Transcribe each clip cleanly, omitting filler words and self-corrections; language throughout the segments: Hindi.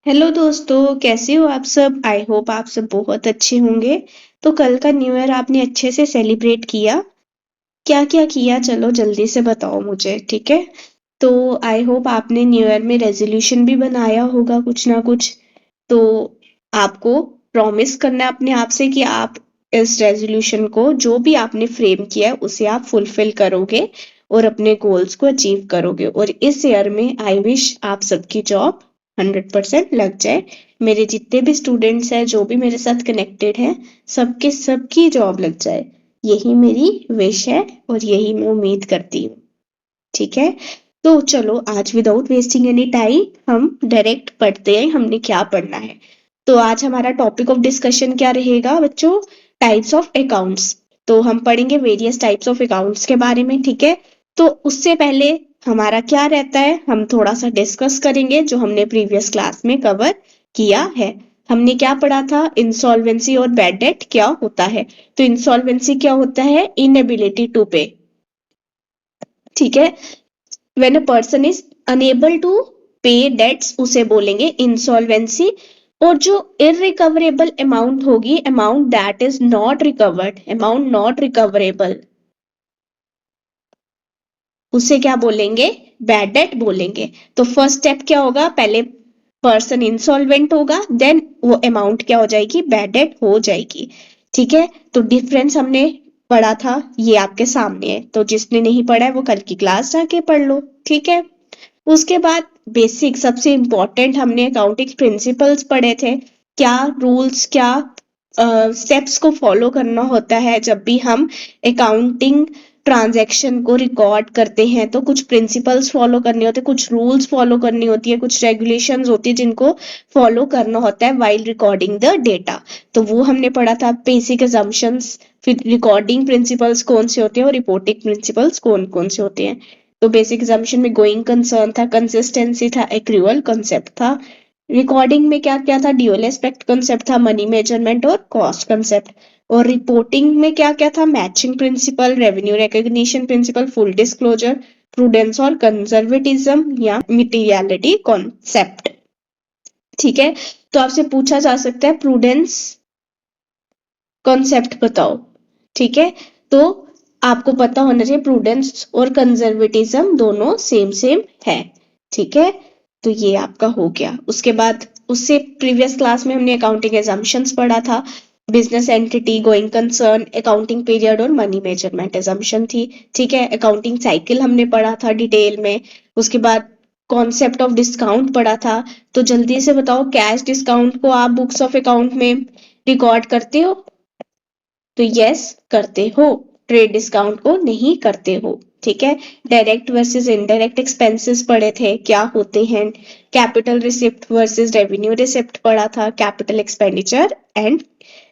हेलो दोस्तों, कैसे हो आप सब। आई होप आप सब बहुत अच्छे होंगे। तो कल का न्यू ईयर आपने अच्छे से सेलिब्रेट किया? क्या क्या किया, चलो जल्दी से बताओ मुझे, ठीक है। तो आई होप आपने न्यू ईयर में रेजोल्यूशन भी बनाया होगा कुछ ना कुछ। तो आपको प्रॉमिस करना है अपने आप से कि आप इस रेजोल्यूशन को, जो भी आपने फ्रेम किया है, उसे आप फुलफिल करोगे और अपने गोल्स को अचीव करोगे। और इस ईयर में आई विश आप सबकी जॉब 100% लग जाए। मेरे जितने भी स्टूडेंट्स हैं, जो भी मेरे साथ कनेक्टेड हैं, सबके सबकी जॉब लग जाए। यही मेरी विश है और यही मैं उम्मीद करती हूँ, ठीक है। तो चलो आज विदाउट वेस्टिंग एनी टाइम हम डायरेक्ट पढ़ते हैं, हमने क्या पढ़ना है। तो आज हमारा टॉपिक ऑफ डिस्कशन क्या रहेगा बच्चों? Types of accounts. तो हम पढ़ेंगे वेरियस टाइप्स ऑफ अकाउंट्स के बारे में, ठीक है। तो उससे पहले हमारा क्या रहता है, हम थोड़ा सा डिस्कस करेंगे जो हमने प्रीवियस क्लास में कवर किया है। हमने क्या पढ़ा था, इंसॉल्वेंसी और बैड डेट क्या होता है। तो इंसॉल्वेंसी क्या होता है, इनएबिलिटी टू पे, ठीक है। When a person is unable to pay debts, उसे बोलेंगे इंसॉल्वेंसी। और जो इररिकवरेबल अमाउंट होगी, amount that is not recovered, amount not recoverable, उसे क्या बोलेंगे, बैड डेट बोलेंगे। तो फर्स्ट स्टेप क्या होगा, पहले पर्सन इंसॉल्वेंट होगा, देन वो अमाउंट क्या हो जाएगी, बैड डेट हो जाएगी, ठीक है। तो डिफरेंस हमने पढ़ा था, ये आपके सामने है। तो जिसने नहीं पढ़ा है वो कल की क्लास जाके पढ़ लो, ठीक है। उसके बाद बेसिक सबसे इंपॉर्टेंट हमने अकाउंटिंग प्रिंसिपल्स पढ़े थे। क्या रूल्स, क्या स्टेप्स को फॉलो करना होता है जब भी हम अकाउंटिंग ट्रांजैक्शन को रिकॉर्ड करते हैं। तो कुछ प्रिंसिपल्स फॉलो करने होते हैं, कुछ रूल्स फॉलो करनी होती है, कुछ रेगुलेशंस होती है जिनको फॉलो करना होता है वाइल रिकॉर्डिंग द डेटा। तो वो हमने पढ़ा था, बेसिक असम्पशंस, फिर रिकॉर्डिंग प्रिंसिपल्स कौन से होते हैं और रिपोर्टिंग प्रिंसिपल्स कौन कौन से होते हैं। तो बेसिक एग्जामिनेशन में गोइंग कंसर्न था, कंसिस्टेंसी था, एक्रूअल कंसेप्ट था। रिकॉर्डिंग में क्या क्या था, ड्यूअल एस्पेक्ट कंसेप्ट था, मनी मेजरमेंट और कॉस्ट कंसेप्ट। और रिपोर्टिंग में क्या क्या था, matching principal, revenue recognition principle, full disclosure, prudence और कंजर्वेटिज्म या मटेरियलिटी कॉन्सेप्ट, ठीक है। तो आपसे पूछा जा सकता है प्रूडेंस कॉन्सेप्ट बताओ, ठीक है। तो आपको पता होना चाहिए प्रूडेंस और कंजर्वेटिज्म दोनों सेम सेम है, ठीक है। तो ये आपका हो गया। उसके बाद उससे प्रीवियस क्लास में हमने अकाउंटिंग एजम्पशंस पढ़ा था, business entity, going concern, accounting period और मनी मेजरमेंट एजम्पशन थी, ठीक है। अकाउंटिंग साइकिल हमने पढ़ा था डिटेल में। उसके बाद कॉन्सेप्ट ऑफ डिस्काउंट पढ़ा था। तो जल्दी से बताओ, कैश डिस्काउंट को आप बुक्स ऑफ अकाउंट में रिकॉर्ड करते हो? तो यस करते हो, ट्रेड डिस्काउंट को नहीं करते हो, ठीक है। डायरेक्ट वर्सेस इनडायरेक्ट एक्सपेंसेस पढ़े थे, क्या होते हैं। Capital receipt versus revenue receipt पढ़ा था, capital expenditure and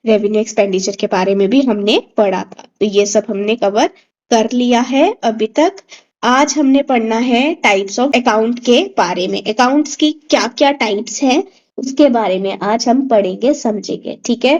revenue expenditure के बारे में भी हमने पढ़ा था। तो ये सब हमने कवर कर लिया है अभी तक। आज हमने पढ़ना है टाइप्स ऑफ अकाउंट के बारे में, अकाउंट्स की क्या क्या टाइप्स हैं उसके बारे में आज हम पढ़ेंगे समझेंगे, ठीक है।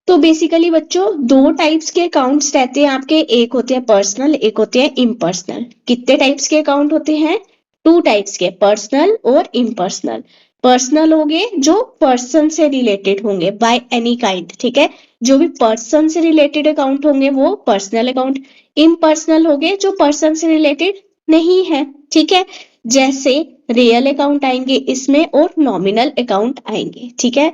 तो बेसिकली बच्चों दो टाइप्स के अकाउंट्स रहते हैं आपके, एक होते हैं पर्सनल, एक होते हैं इम्पर्सनल। कितने टाइप्स के अकाउंट होते हैं? टू टाइप्स के, पर्सनल और इम्पर्सनल। पर्सनल होंगे जो पर्सन से रिलेटेड होंगे, बाय एनी काइंड, ठीक है। जो भी पर्सन से रिलेटेड अकाउंट होंगे वो पर्सनल अकाउंट। इम्पर्सनल होंगे जो पर्सन से रिलेटेड नहीं है, ठीक है। जैसे रियल अकाउंट आएंगे इसमें और नॉमिनल अकाउंट आएंगे, ठीक है।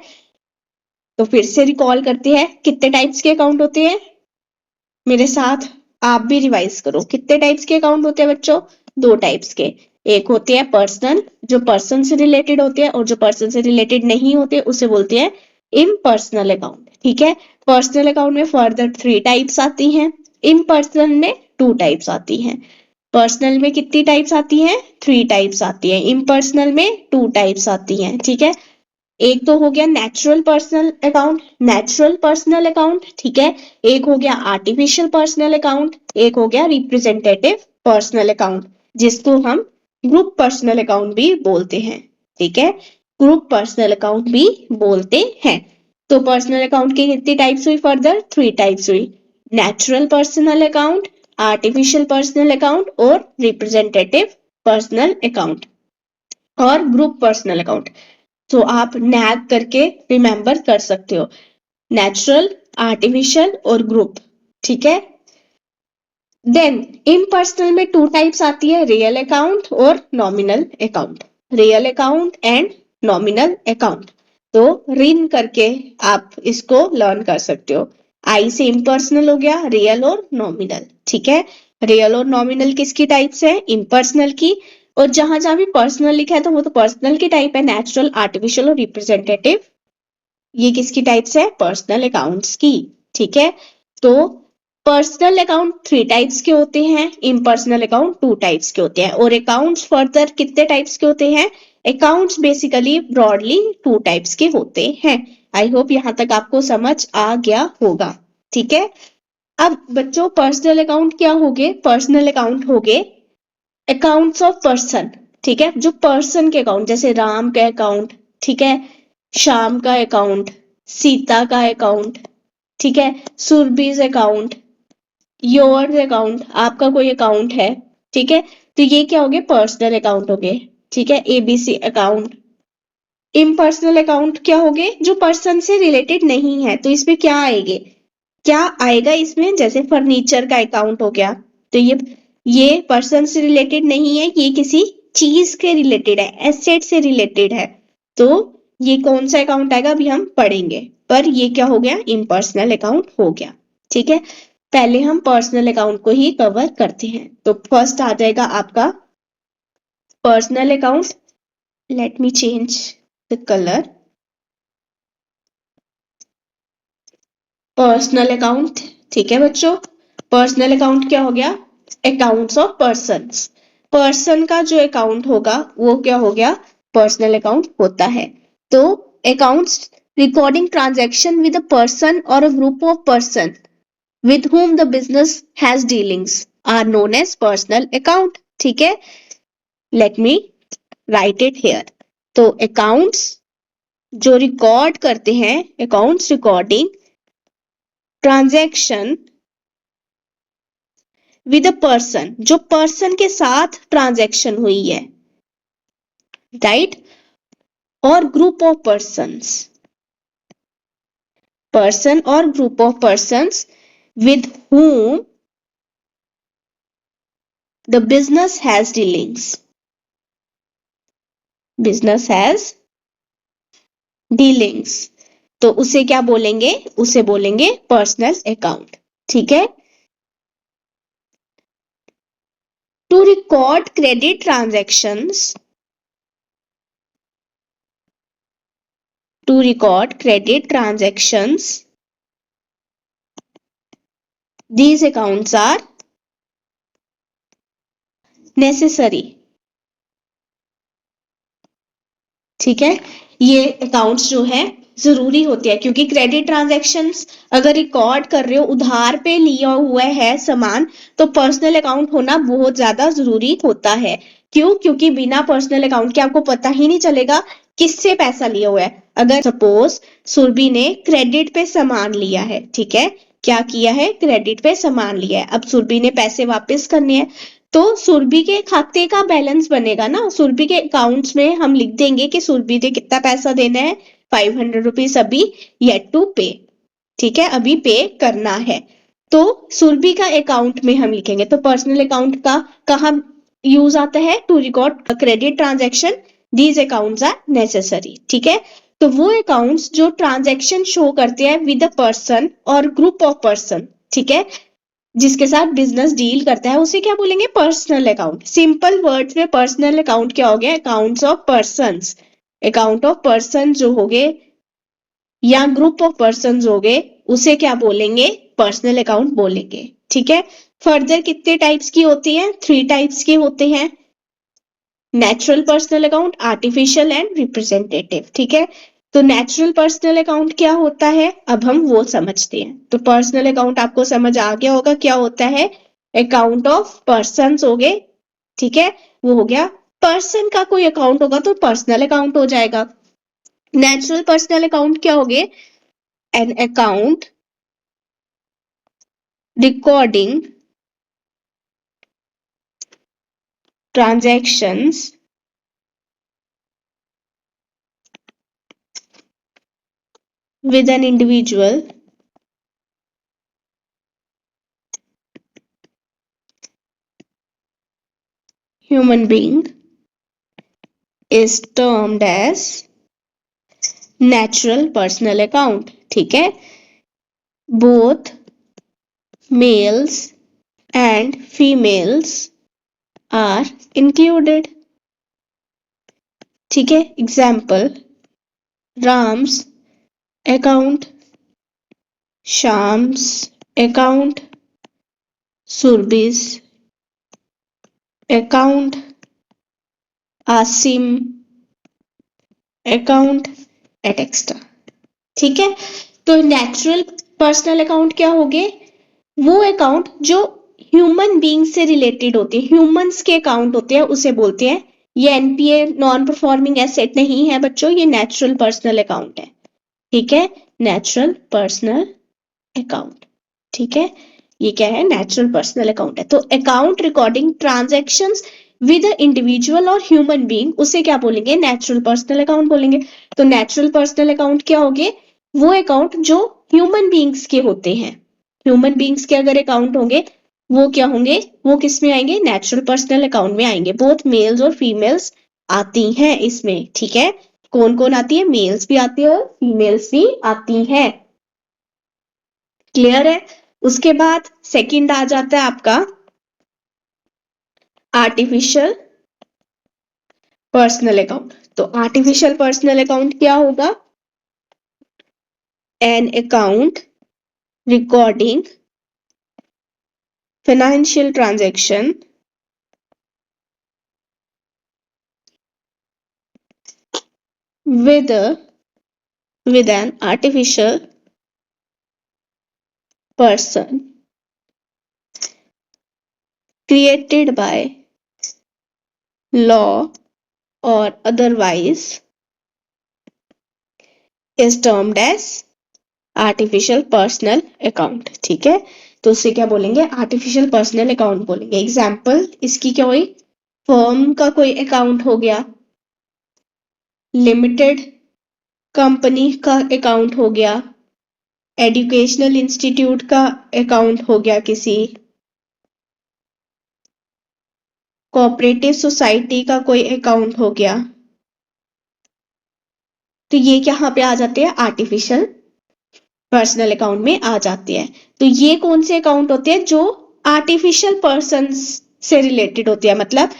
तो फिर से रिकॉल करते हैं, कितने टाइप्स के अकाउंट होते हैं, मेरे साथ आप भी रिवाइज करो। कितने टाइप्स के अकाउंट होते हैं बच्चों? दो टाइप्स के। एक होते हैं पर्सनल, जो पर्सन से रिलेटेड होते हैं, और जो पर्सन से रिलेटेड नहीं होते उसे बोलते हैं इम्पर्सनल अकाउंट, ठीक है। पर्सनल अकाउंट में फर्दर थ्री टाइप्स आती हैं, इम्पर्सनल में टू टाइप्स आती हैं। पर्सनल में कितनी टाइप्स आती हैं? थ्री टाइप्स आती हैं, इम्पर्सनल में टू टाइप्स आती हैं, ठीक है। एक तो हो गया natural personal account, natural personal account, ठीक है। एक हो गया आर्टिफिशियल पर्सनल अकाउंट, एक हो गया रिप्रेजेंटेटिव पर्सनल अकाउंट, जिसको हम ग्रुप पर्सनल अकाउंट भी बोलते हैं, ठीक है। ग्रुप पर्सनल अकाउंट भी बोलते हैं। तो पर्सनल अकाउंट की कितनी टाइप्स हुई, फर्दर थ्री टाइप्स हुई, natural personal account, artificial personal account और रिप्रेजेंटेटिव पर्सनल अकाउंट और ग्रुप पर्सनल अकाउंट। तो आप नैग करके रिमेंबर कर सकते हो, नेचुरल, आर्टिफिशियल और ग्रुप। ठीक है। देन इम्पर्सनल में टू टाइप्स आती है, रियल अकाउंट और nominal account. Real account and nominal account. तो रिन करके आप इसको लर्न कर सकते हो। आई से इम्पर्सनल हो गया, रियल और नॉमिनल। ठीक है। रियल और नॉमिनल किसकी टाइप्स है? इम्पर्सनल की। और जहां जहां भी पर्सनल लिखा है तो वो तो पर्सनल की टाइप है, नेचुरल, आर्टिफिशियल और रिप्रेजेंटेटिव। ये किसकी टाइप्स है? पर्सनल अकाउंट्स की। ठीक है। तो पर्सनल अकाउंट थ्री टाइप्स के होते हैं, इम्पर्सनल अकाउंट टू टाइप्स के होते हैं। और अकाउंट्स फर्दर कितने टाइप्स के होते हैं? Accounts basically broadly two types के होते हैं। आई होप यहां तक आपको समझ आ गया होगा। ठीक है। अब बच्चों पर्सनल अकाउंट क्या हो गए? पर्सनल अकाउंट हो गए अकाउंट्स ऑफ पर्सन। ठीक है। जो पर्सन के अकाउंट, जैसे राम का अकाउंट, ठीक है, श्याम का अकाउंट, सीता का अकाउंट, ठीक है, सुरभीज अकाउंट, योर अकाउंट, आपका कोई अकाउंट है। ठीक है। तो ये क्या हो गए? पर्सनल अकाउंट हो गए। ठीक है। ABC account. इम्पर्सनल अकाउंट क्या हो गए? जो पर्सन से रिलेटेड नहीं है। तो इसमें क्या आएंगे? क्या आएगा इसमें? जैसे फर्नीचर का अकाउंट हो गया, तो ये पर्सन से रिलेटेड नहीं है, ये किसी चीज के रिलेटेड है, एसेट से रिलेटेड है। तो ये कौन सा अकाउंट आएगा अभी हम पढ़ेंगे, पर ये क्या हो गया? इम्पर्सनल अकाउंट हो गया। ठीक है। पहले हम पर्सनल अकाउंट को ही कवर करते हैं। तो फर्स्ट आ जाएगा आपका personal account. Let me change the colour. Personal account. ठीक है बच्चों। पर्सनल अकाउंट क्या हो गया? Accounts of persons. पर्सन का जो अकाउंट होगा वो क्या हो गया? पर्सनल अकाउंट होता है। तो accounts recording transaction with a person और a group of person with whom the business has dealings are known as personal account। ठीक है। let me write it here। तो accounts जो रिकॉर्ड करते हैं, accounts recording transaction with a person, जो पर्सन के साथ ट्रांजैक्शन हुई है, राइट, और ग्रुप ऑफ पर्सन्स, पर्सन और group of persons with whom the business has dealings, business has dealings। तो उसे क्या बोलेंगे? उसे बोलेंगे पर्सनल अकाउंट। ठीक है। To record credit transactions, to record credit transactions, these accounts are necessary. ठीक है। ये अकाउंट्स जो है जरूरी होते हैं, क्योंकि क्रेडिट ट्रांजैक्शंस अगर रिकॉर्ड कर रहे हो, उधार पे लिया हुआ है सामान, तो पर्सनल अकाउंट होना बहुत ज्यादा जरूरी होता है। क्यों? क्योंकि बिना पर्सनल अकाउंट के आपको पता ही नहीं चलेगा किससे पैसा लिया हुआ है। अगर सपोज सुरभि ने क्रेडिट पे सामान लिया है, ठीक है, क्या किया है? क्रेडिट पे सामान लिया है। अब सुरभि ने पैसे वापस करने हैं, तो सुरभि के खाते का बैलेंस बनेगा ना, सुरभि के अकाउंट्स में हम लिख देंगे कि सुरभि ने कितना पैसा देना है, 500 रुपीज अभी येट टू पे। ठीक है, अभी पे करना है। तो सुरभि का अकाउंट में हम लिखेंगे। तो पर्सनल अकाउंट का कहाँ यूज आता है? To record credit transaction, these accounts are necessary. ठीक है। तो वो अकाउंट्स जो ट्रांजेक्शन शो करते हैं विद अ पर्सन और ग्रुप ऑफ पर्सन, ठीक है, जिसके साथ बिजनेस डील करता है, उसे क्या बोलेंगे? Personal account. सिंपल वर्ड्स में पर्सनल अकाउंट क्या हो गया? Accounts of persons. Account of person जो हो गए या ग्रुप ऑफ पर्सन हो गए, उसे क्या बोलेंगे? पर्सनल अकाउंट बोलेंगे। ठीक है। फर्दर कितने टाइप्स की होती है? थ्री टाइप्स के होते हैं, natural personal account, artificial and representative. ठीक है। तो नेचुरल पर्सनल अकाउंट क्या होता है, अब हम वो समझते हैं। तो पर्सनल अकाउंट आपको समझ आ गया होगा क्या होता है? अकाउंट ऑफ पर्सन हो गए, ठीक है, वो हो गया। पर्सन का कोई अकाउंट होगा तो पर्सनल अकाउंट हो जाएगा। नेचुरल पर्सनल अकाउंट क्या हो गए? An account recording transactions with an individual human being is termed as natural personal account. ठीक है, both males and females are included. ठीक है, example Ram's account, Shyam's account, Surabhi's account, Asim account etcetera. ठीक है, तो नेचुरल पर्सनल अकाउंट क्या हो गए? वो अकाउंट जो ह्यूमन बीइंग से रिलेटेड होते हैं, ह्यूमंस के अकाउंट होते हैं, उसे बोलते हैं। ये एनपीए नॉन परफॉर्मिंग एसेट नहीं है बच्चों, ये नेचुरल पर्सनल अकाउंट है। ठीक है, नेचुरल पर्सनल अकाउंट। ठीक है, ये क्या है? नेचुरल पर्सनल अकाउंट है। तो account recording transactions with individual और ह्यूमन बीइंग, उसे क्या बोलेंगे? नेचुरल पर्सनल अकाउंट बोलेंगे। तो नेचुरल पर्सनल अकाउंट क्या होंगे? वो अकाउंट जो ह्यूमन बीइंग्स के होते हैं। ह्यूमन बीइंग्स के अगर अकाउंट होंगे वो क्या होंगे? वो किस में आएंगे? नेचुरल पर्सनल अकाउंट में आएंगे। बोथ मेल्स और फीमेल्स आती हैं इसमें। ठीक है, कौन कौन आती है? मेल्स भी आती है और फीमेल्स भी आती हैं। क्लियर है? उसके बाद सेकंड आ जाता है आपका आर्टिफिशियल पर्सनल अकाउंट। तो आर्टिफिशियल पर्सनल अकाउंट क्या होगा? An account recording financial transaction with an artificial person created by law or otherwise is termed as artificial personal account. ठीक है, तो उसे क्या बोलेंगे? आर्टिफिशियल पर्सनल अकाउंट बोलेंगे। एग्जाम्पल इसकी क्या हुई? फर्म का कोई अकाउंट हो गया, लिमिटेड कंपनी का अकाउंट हो गया, एजुकेशनल इंस्टीट्यूट का अकाउंट हो गया, किसी कोऑपरेटिव सोसाइटी का कोई अकाउंट हो गया। तो ये यहाँ पे आ जाते हैं आर्टिफिशियल पर्सनल अकाउंट में आ जाते हैं। तो ये कौन से अकाउंट होते हैं? जो आर्टिफिशियल पर्सन से रिलेटेड होते हैं, मतलब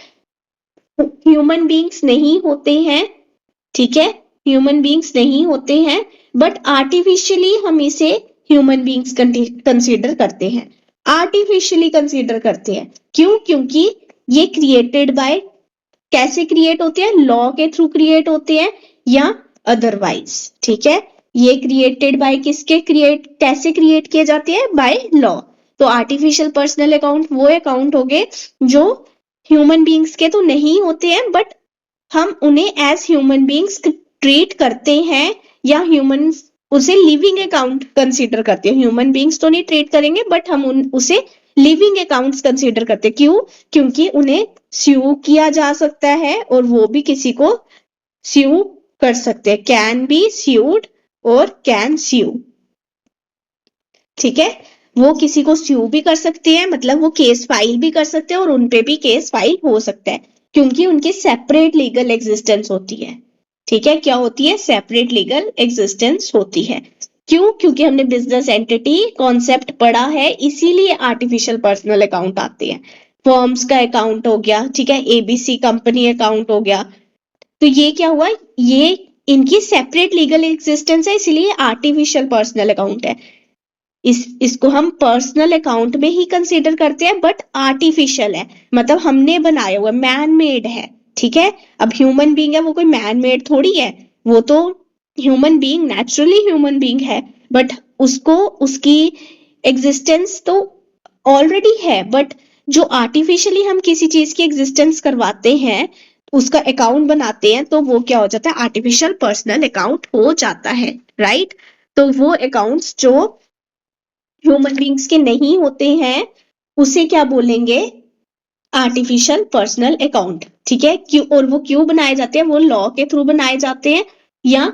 ह्यूमन बीइंग्स नहीं होते हैं। ठीक है, ह्यूमन बीइंग्स नहीं होते हैं, बट आर्टिफिशियली हम इसे ह्यूमन बीइंग्स कंसीडर करते हैं। आर्टिफिशियली कंसीडर करते हैं, क्यों? क्योंकि ये क्रिएटेड बाय, कैसे क्रिएट होते हैं? लॉ के थ्रू क्रिएट होते हैं या अदरवाइज। ठीक है, ये क्रिएटेड बाय किसके क्रिएट, कैसे क्रिएट किए जाते हैं? By law. तो आर्टिफिशियल पर्सनल अकाउंट वो अकाउंट हो गए जो ह्यूमन बीइंग्स के तो नहीं होते हैं, बट हम उन्हें एज ह्यूमन बीइंग्स ट्रीट करते हैं, या ह्यूमन उसे लिविंग अकाउंट कंसीडर करते हैं। ह्यूमन बीइंग्स तो नहीं ट्रीट करेंगे, बट हम उसे लिविंग अकाउंट्स कंसीडर करते हैं। क्यों? क्योंकि उन्हें स्यू किया जा सकता है और वो भी किसी को स्यू कर सकते हैं। कैन बी स्यूड और कैन स्यू। ठीक है, वो किसी को स्यू भी कर सकते हैं, मतलब वो केस फाइल भी कर सकते हैं और उनपे भी केस फाइल हो सकता है, क्योंकि उनकी सेपरेट लीगल एग्जिस्टेंस होती है। ठीक है, क्या होती है? सेपरेट लीगल एग्जिस्टेंस होती है। क्यों? क्योंकि हमने बिजनेस एंटिटी कॉन्सेप्ट पढ़ा है, इसीलिए आर्टिफिशियल पर्सनल अकाउंट आते हैं। फर्म्स का अकाउंट हो गया, ठीक है, एबीसी कंपनी अकाउंट हो गया। तो ये क्या हुआ? ये इनकी सेपरेट लीगल एग्जिस्टेंस है, इसलिए आर्टिफिशियल पर्सनल अकाउंट है। इसको हम पर्सनल अकाउंट में ही कंसीडर करते हैं, बट आर्टिफिशियल है, मतलब हमने बनाया हुआ, मैन मेड है। ठीक है, अब ह्यूमन बीइंग है, वो कोई मैन मेड थोड़ी है, वो तो human being, naturally human being है, बट उसको उसकी एग्जिस्टेंस तो ऑलरेडी है, बट जो आर्टिफिशियली हम किसी चीज की एग्जिस्टेंस करवाते हैं, उसका अकाउंट बनाते हैं, तो वो क्या हो जाता है? आर्टिफिशियल पर्सनल अकाउंट हो जाता है। राइट, तो वो अकाउंट्स जो ह्यूमन बीइंग्स के नहीं होते हैं, उसे क्या बोलेंगे? Artificial personal account. ठीक है, क्यों? और वो क्यों बनाए जाते हैं? वो लॉ के थ्रू बनाए जाते हैं या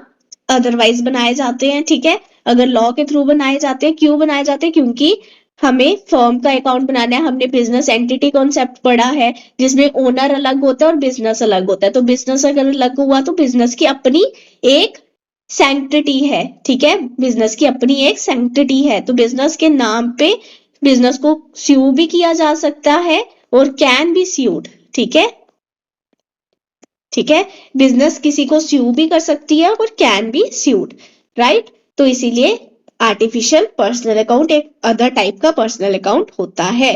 अदरवाइज बनाए जाते हैं, ठीक है। अगर लॉ के थ्रू बनाए जाते हैं, क्यों बनाए जाते हैं? क्योंकि हमें फर्म का अकाउंट बनाना है, हमने बिजनेस एंटिटी कॉन्सेप्ट पढ़ा है जिसमें ओनर अलग होता है और बिजनेस अलग होता है। तो बिजनेस अगर अलग हुआ तो बिजनेस की अपनी एक सैंक्टिटी है, ठीक है, बिजनेस की अपनी एक सैंक्टिटी है। तो बिजनेस के नाम पे बिजनेस को स्यू भी किया जा सकता है और कैन बी स्यूड, ठीक है, ठीक है। बिजनेस किसी को स्यू भी कर सकती है और कैन बी स्यूड, राइट। तो इसीलिए आर्टिफिशियल पर्सनल अकाउंट एक अदर टाइप का पर्सनल अकाउंट होता है,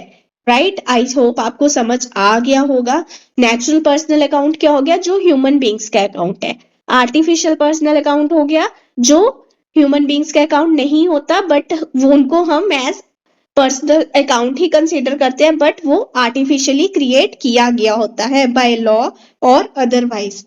राइट। आई होप आपको समझ आ गया होगा। नेचुरल पर्सनल अकाउंट क्या हो गया? जो ह्यूमन बींग्स का अकाउंट है। आर्टिफिशियल पर्सनल अकाउंट हो गया जो ह्यूमन बींग्स का अकाउंट नहीं होता, बट वो उनको हम एज पर्सनल अकाउंट ही कंसीडर करते हैं, बट वो आर्टिफिशियली क्रिएट किया गया होता है बाय लॉ और अदरवाइज।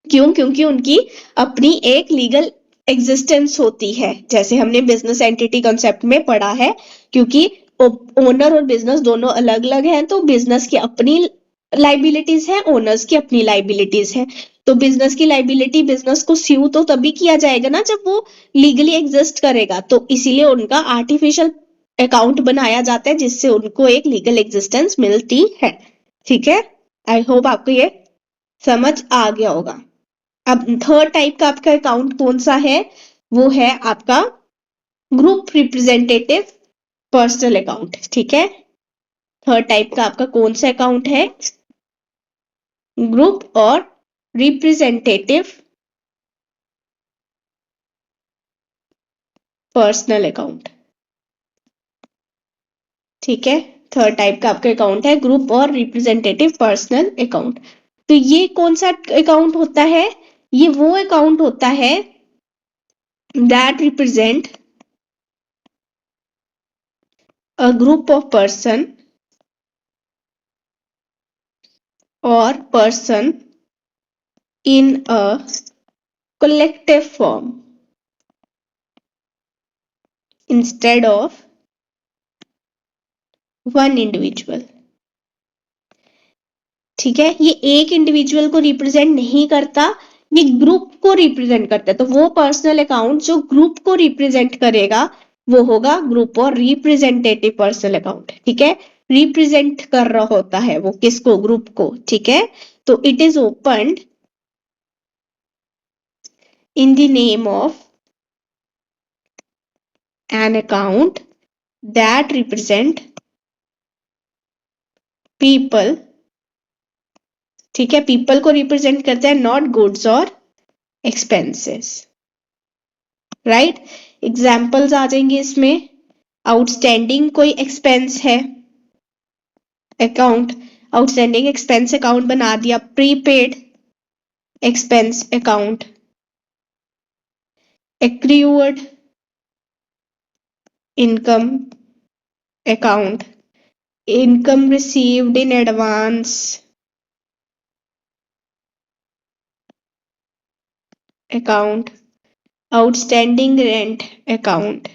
क्यों? क्योंकि उनकी अपनी एक लीगल एग्जिस्टेंस होती है, जैसे हमने बिजनेस एंटिटी कॉन्सेप्ट में पढ़ा है। क्योंकि ओनर और बिजनेस दोनों अलग अलग हैं, तो बिजनेस की अपनी लाइबिलिटीज है, ओनर्स की अपनी लाइबिलिटीज है। तो बिजनेस की लाइबिलिटी बिजनेस को स्यू तो तभी किया जाएगा ना जब वो लीगली एग्जिस्ट करेगा। तो इसीलिए उनका आर्टिफिशियल अकाउंट बनाया जाता है जिससे उनको एक लीगल एग्जिस्टेंस मिलती है, ठीक है। आई होप आपको ये समझ आ गया होगा। अब थर्ड टाइप का आपका अकाउंट कौन सा है? वो है आपका ग्रुप रिप्रेजेंटेटिव पर्सनल अकाउंट, ठीक है। थर्ड टाइप का आपका कौन सा अकाउंट है? ग्रुप और रिप्रेजेंटेटिव पर्सनल अकाउंट, ठीक है। थर्ड टाइप का आपका अकाउंट है ग्रुप और रिप्रेजेंटेटिव पर्सनल अकाउंट। तो ये कौन सा अकाउंट होता है? ये वो अकाउंट होता है that represent a group of person or person in a collective form instead of one individual, ठीक है। ये एक इंडिविजुअल को रिप्रेजेंट नहीं करता, ये ग्रुप को रिप्रेजेंट करता है। तो वो पर्सनल अकाउंट जो ग्रुप को रिप्रेजेंट करेगा वो होगा ग्रुप और रिप्रेजेंटेटिव पर्सनल अकाउंट, ठीक है। रिप्रेजेंट कर रहा होता है वो किसको? ग्रुप को, ठीक है। तो it is opened in the name of an account that represent people, ठीक है, पीपल को रिप्रेजेंट करता है, नॉट गुड्स और एक्सपेंसेस, राइट। एग्जाम्पल्स आ जाएंगे इसमें। आउटस्टैंडिंग कोई एक्सपेंस है, अकाउंट आउटस्टैंडिंग एक्सपेंस अकाउंट बना दिया। Prepaid expense account, accrued income account, income received in advance account, outstanding rent account,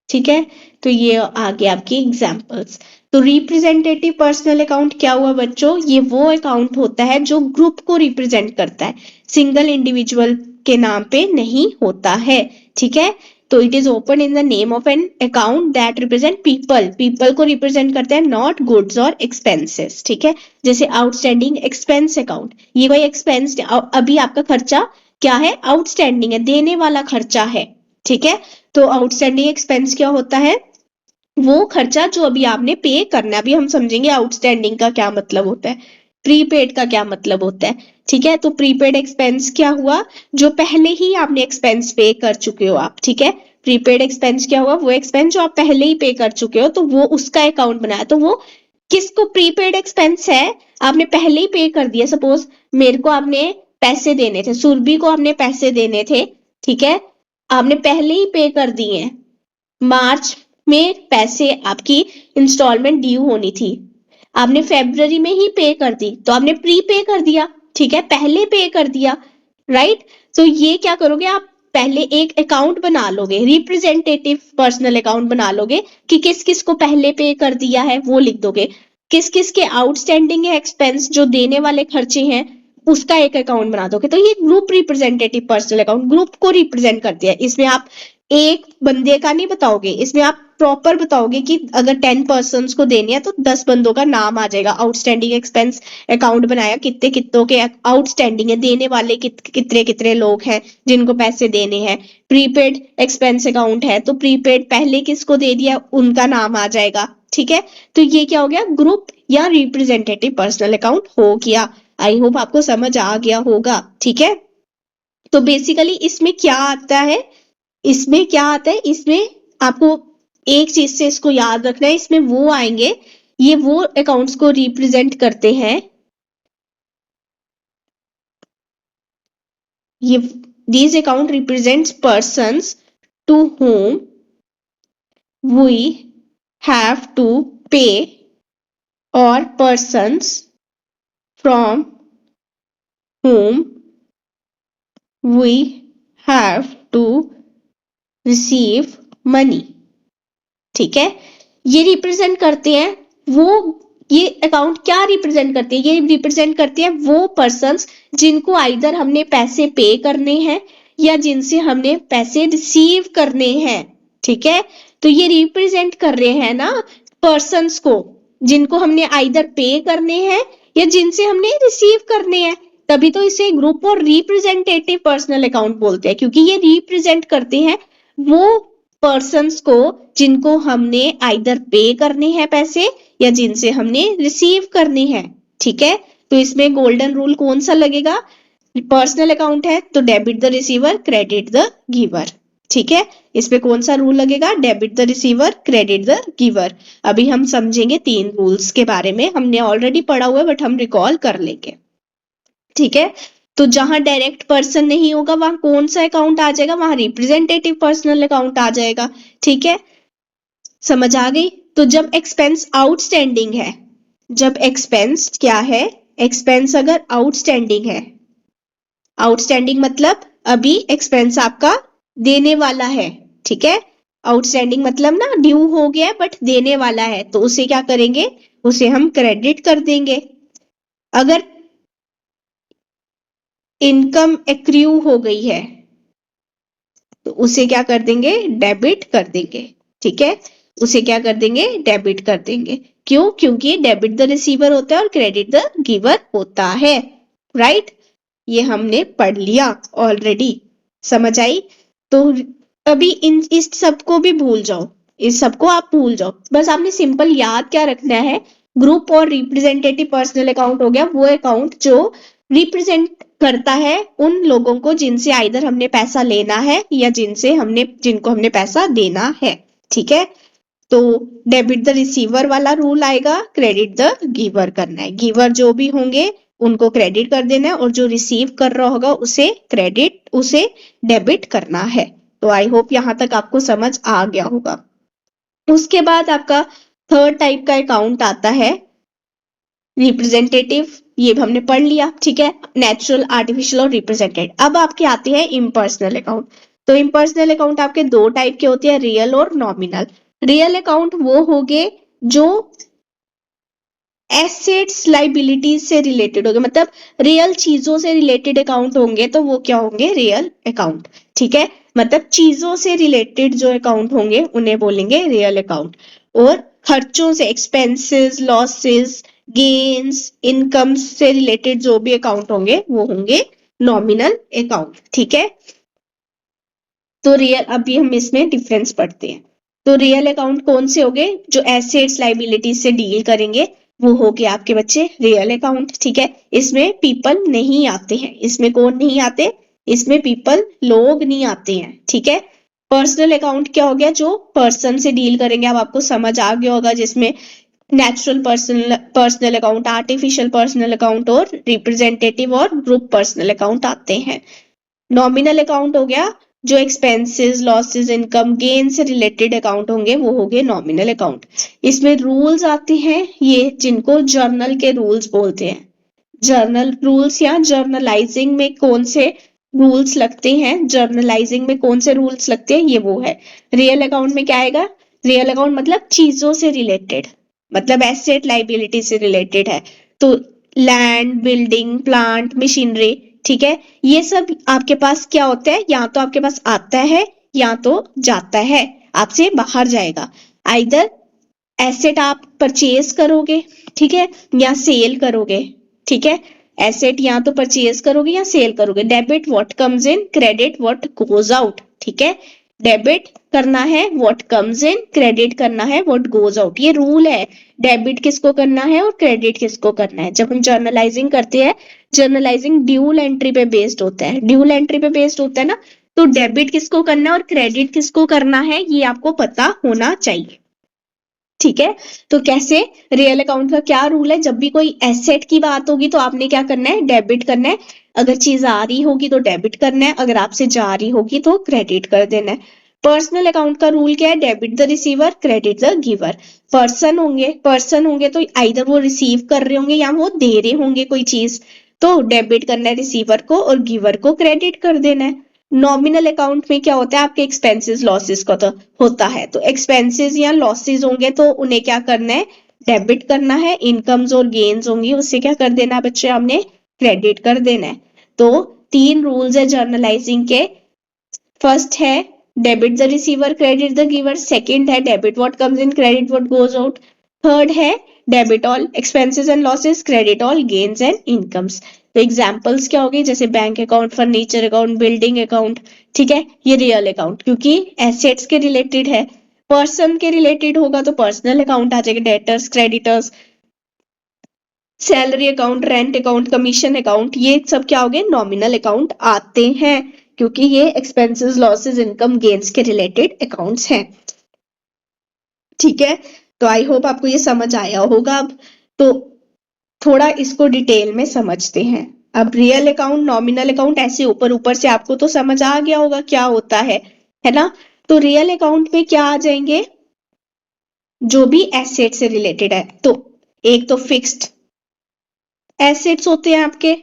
ठीक है। तो ये आ गया आपकी एग्जांपल्स। तो रिप्रेजेंटेटिव पर्सनल अकाउंट क्या हुआ बच्चों? ये वो अकाउंट होता है जो ग्रुप को रिप्रेजेंट करता है, सिंगल इंडिविजुअल के नाम पे नहीं होता है, ठीक है। तो it is open in the name of an account that represent people, people को रिप्रेजेंट करते हैं, नॉट गुड्स और एक्सपेंसेस, ठीक है। जैसे आउटस्टैंडिंग एक्सपेंस अकाउंट, ये कोई एक्सपेंस अभी आपका खर्चा क्या है? आउटस्टैंडिंग है, देने वाला खर्चा है, ठीक है। तो आउटस्टैंडिंग एक्सपेंस क्या होता है? वो खर्चा जो अभी आपने पे करना है। अभी हम समझेंगे आउटस्टैंडिंग का क्या मतलब होता है, प्रीपेड का क्या मतलब होता है, ठीक है। तो प्रीपेड एक्सपेंस क्या हुआ? जो पहले ही आपने एक्सपेंस पे कर चुके हो आप, ठीक है। प्रीपेड एक्सपेंस क्या हुआ? वो एक्सपेंस जो आप पहले ही पे कर चुके हो, तो वो उसका अकाउंट बनाया। तो वो किसको प्रीपेड एक्सपेंस है? आपने पहले ही पे कर दिया। सपोज मेरे को आपने पैसे देने थे, सुरभि को आपने पैसे देने थे, ठीक है, आपने पहले ही पे कर दिए हैं। मार्च में पैसे आपकी इंस्टॉलमेंट ड्यू होनी थी, आपने फेब्रुवरी में ही पे कर दी, तो आपने प्री पे कर दिया, ठीक है, पहले पे कर दिया, राइट। तो ये क्या करोगे आप? पहले एक अकाउंट बना लोगे, रिप्रेजेंटेटिव पर्सनल अकाउंट बना लोगे कि किस किस को पहले पे कर दिया है वो लिख दोगे, किस किस के आउटस्टैंडिंग है एक्सपेंस, जो देने वाले खर्चे हैं उसका एक अकाउंट बना दोगे। तो ये group representative personal account group को रिप्रेजेंट करती है। इसमें आप एक बंदे का नहीं बताओगे, इसमें आप प्रॉपर बताओगे कि अगर 10 पर्सन्स को देनी है तो 10 बंदों का नाम आ जाएगा। आउटस्टैंडिंग एक्सपेंस अकाउंट बनाया, कितने कितनों के आउटस्टैंडिंग है, देने वाले कितने कितने लोग हैं जिनको पैसे देने हैं। प्रीपेड एक्सपेंस अकाउंट है तो प्रीपेड पहले किसको दे दिया उनका नाम आ जाएगा। ठीक है, तो ये क्या हो गया, ग्रुप या रिप्रेजेंटेटिव पर्सनल अकाउंट हो गया। आई होप आपको समझ आ गया होगा। ठीक है, तो बेसिकली इसमें क्या आता है, इसमें क्या आता है, इसमें आपको एक चीज से इसको याद रखना है, इसमें वो आएंगे, ये वो अकाउंट्स को रिप्रेजेंट करते हैं, ये these account represents persons to whom we have to pay or persons from whom we have to receive money। ठीक है, ये रिप्रेजेंट करते हैं वो, ये अकाउंट क्या रिप्रेजेंट करते हैं, ये रिप्रेजेंट करते हैं वो पर्सन्स जिनको आइदर हमने पैसे पे करने हैं या जिनसे हमने पैसे रिसीव करने हैं। ठीक है, तो ये रिप्रेजेंट कर रहे हैं ना पर्सन्स को जिनको हमने आइदर पे करने हैं या जिनसे हमने रिसीव करने हैं, तभी तो इसे ग्रुप और रिप्रेजेंटेटिव पर्सनल अकाउंट बोलते हैं, क्योंकि ये रिप्रेजेंट करते हैं वो पर्सन्स को जिनको हमने आइदर पे करने हैं पैसे या जिनसे हमने रिसीव करने हैं। ठीक है, तो इसमें गोल्डन रूल कौन सा लगेगा, पर्सनल अकाउंट है तो debit the receiver credit the giver. ठीक है, इसमें कौन सा रूल लगेगा, debit the receiver credit the giver. अभी हम समझेंगे 3 रूल्स के बारे में, हमने ऑलरेडी पढ़ा हुआ है बट हम रिकॉल कर लेंगे। ठीक है, तो जहां डायरेक्ट पर्सन नहीं होगा वहां कौन सा अकाउंट आ जाएगा, वहां रिप्रेजेंटेटिव पर्सनल अकाउंट आ जाएगा। ठीक है, समझ आ गई। तो जब एक्सपेंस आउटस्टैंडिंग है, जब एक्सपेंस क्या है, एक्सपेंस अगर आउटस्टैंडिंग है, आउटस्टैंडिंग मतलब अभी एक्सपेंस आपका देने वाला है। ठीक है, आउटस्टैंडिंग मतलब ना ड्यू हो गया है बट देने वाला है, तो उसे क्या करेंगे, उसे हम क्रेडिट कर देंगे। अगर इनकम एक्रू हो गई है तो उसे क्या कर देंगे, डेबिट कर देंगे। ठीक है, उसे क्या कर देंगे, डेबिट कर देंगे। क्यों, क्योंकि डेबिट द रिसीवर होता है और क्रेडिट द गिवर होता है। राइट, ये हमने पढ़ लिया ऑलरेडी, समझ आई। तो अभी इस सबको भी भूल जाओ, इस सबको आप भूल जाओ, बस आपने सिंपल याद क्या रखना है, ग्रुप और रिप्रेजेंटेटिव पर्सनल अकाउंट हो गया वो अकाउंट जो रिप्रेजेंट करता है उन लोगों को जिनसे आइदर हमने पैसा लेना है या जिनको हमने पैसा देना है। ठीक है, तो डेबिट द रिसीवर वाला रूल आएगा, क्रेडिट द गिवर करना है, गिवर जो भी होंगे उनको क्रेडिट कर देना है और जो रिसीव कर रहा होगा उसे डेबिट करना है। तो आई होप यहां तक आपको समझ आ गया होगा। उसके बाद आपका थर्ड टाइप का अकाउंट आता है रिप्रेजेंटेटिव, ये हमने पढ़ लिया। ठीक है, नेचुरल, आर्टिफिशियल और रिप्रेजेंटेड। अब आपके आते हैं इम्पर्सनल अकाउंट। तो इम्पर्सनल अकाउंट आपके 2 टाइप के होते हैं, रियल और नॉमिनल। रियल अकाउंट वो होंगे जो एसेट्स लाइबिलिटीज से रिलेटेड होंगे, मतलब रियल चीजों से रिलेटेड अकाउंट होंगे तो वो क्या होंगे, रियल अकाउंट। ठीक है, मतलब चीजों से रिलेटेड जो अकाउंट होंगे उन्हें बोलेंगे रियल अकाउंट। और खर्चों से, एक्सपेंसेस, लॉसेस, गेन्स, इनकम से रिलेटेड जो भी अकाउंट होंगे वो होंगे नॉमिनल अकाउंट। ठीक है, तो रियल, अभी हम इसमें डिफरेंस पढ़ते हैं। तो रियल अकाउंट कौन से होंगे, जो एसेट्स लाइबिलिटीज से डील करेंगे वो हो गए आपके बच्चे रियल अकाउंट। ठीक है, इसमें पीपल नहीं आते हैं, इसमें कौन नहीं आते, इसमें पीपल, लोग नहीं आते हैं। ठीक है, पर्सनल अकाउंट क्या हो गया, जो पर्सन से डील करेंगे, अब आपको समझ आ गया होगा, जिसमें natural personal account, artificial personal account और रिप्रेजेंटेटिव और ग्रुप पर्सनल अकाउंट आते हैं। नॉमिनल अकाउंट हो गया जो एक्सपेंसेस, लॉसेस, इनकम, गेन से रिलेटेड अकाउंट होंगे वो हो गए नॉमिनल अकाउंट। इसमें रूल्स आते हैं ये जिनको जर्नल के रूल्स बोलते हैं। जर्नल रूल्स या जर्नलाइजिंग में कौन से रूल्स लगते हैं, जर्नलाइजिंग में कौन से रूल्स लगते हैं, ये वो है। रियल अकाउंट में क्या आएगा, रियल अकाउंट मतलब चीजों से रिलेटेड, मतलब एसेट लाइबिलिटी से रिलेटेड है। तो लैंड, बिल्डिंग, प्लांट, मशीनरी, ठीक है, ये सब आपके पास क्या होता है, या तो आपके पास आता है या तो जाता है, आपसे बाहर जाएगा। आइदर एसेट आप परचेज करोगे, ठीक है, या सेल करोगे, ठीक है, एसेट या तो परचेज करोगे या सेल करोगे। Debit what comes in, credit what goes out, ठीक है, डेबिट करना है व्हाट कम्स इन, क्रेडिट करना है व्हाट गोज आउट, ये रूल है। डेबिट किसको करना है और क्रेडिट किसको करना है। जब हम जर्नलाइजिंग करते हैं, जर्नलाइजिंग ड्यूल एंट्री पे बेस्ड होता है, ड्यूल एंट्री पे बेस्ड होता है ना, तो डेबिट किसको करना है और क्रेडिट किसको करना है ये आपको पता होना चाहिए, ठीक है। तो कैसे, रियल अकाउंट का क्या रूल है, जब भी कोई एसेट की बात होगी तो आपने क्या करना है, डेबिट करना है। अगर चीज आ रही होगी तो डेबिट करना है, अगर आपसे जा रही होगी तो क्रेडिट कर देना है। पर्सनल अकाउंट का रूल क्या है, debit the receiver, credit the giver. Person होंगे तो आइदर वो रिसीव कर रहे होंगे या वो दे रहे होंगे कोई चीज, तो डेबिट करना है रिसीवर को और गिवर को क्रेडिट कर देना है। नॉमिनल अकाउंट में क्या होता है, आपके एक्सपेंसेस लॉसेस का तो होता है, तो एक्सपेंसेस या लॉसेस होंगे तो उन्हें क्या करना है, डेबिट करना है। इनकम्स और गेन्स होंगी उससे क्या कर देना है बच्चे, हमने क्रेडिट कर देना है। तो 3 रूल्स है जर्नलाइजिंग के। फर्स्ट है debit the receiver, credit the giver. Second है debit what comes in, credit what goes out. Third है debit all expenses and losses, credit all gains and incomes. तो एग्जांपल्स क्या होगी, जैसे bank account, furniture account, building account, ठीक है, ये रियल अकाउंट क्योंकि एसेट्स के रिलेटेड है। पर्सन के रिलेटेड होगा तो पर्सनल अकाउंट आ जाएगा, debtors, creditors, salary account, rent account, commission account, ये सब क्या हो गए, नॉमिनल अकाउंट आते हैं क्योंकि ये एक्सपेंसेस, लॉसेस, इनकम, गेन्स के रिलेटेड अकाउंट्स हैं, ठीक है। तो आई होप आपको ये समझ आया होगा। अब तो थोड़ा इसको डिटेल में समझते हैं। अब रियल अकाउंट, नॉमिनल अकाउंट ऐसे ऊपर ऊपर से आपको तो समझ आ गया होगा क्या होता है ना। तो रियल अकाउंट में क्या आ जाएंगे, जो भी एसेट से रिलेटेड है, तो एक तो फिक्स्ड एसेट्स होते हैं आपके,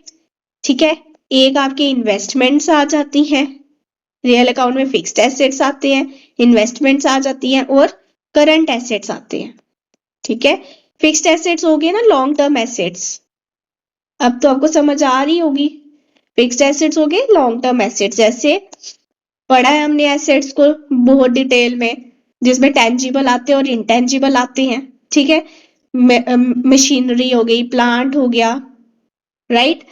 ठीक है, एक आपके इन्वेस्टमेंट्स आ जाती हैं। रियल अकाउंट में फिक्स्ड एसेट्स आते हैं, इन्वेस्टमेंट्स आ जाती हैं और करंट एसेट्स आते हैं, ठीक है। फिक्स्ड एसेट्स हो गए ना लॉन्ग टर्म एसेट्स, अब तो आपको समझ आ रही होगी। फिक्स्ड एसेट्स हो गए लॉन्ग टर्म एसेट्स, जैसे पढ़ा है हमने एसेट्स को बहुत डिटेल में, जिसमें टेंजिबल आते हैं और इंटेंजिबल आते हैं, ठीक है। मशीनरी हो गई, प्लांट हो गया, राइट,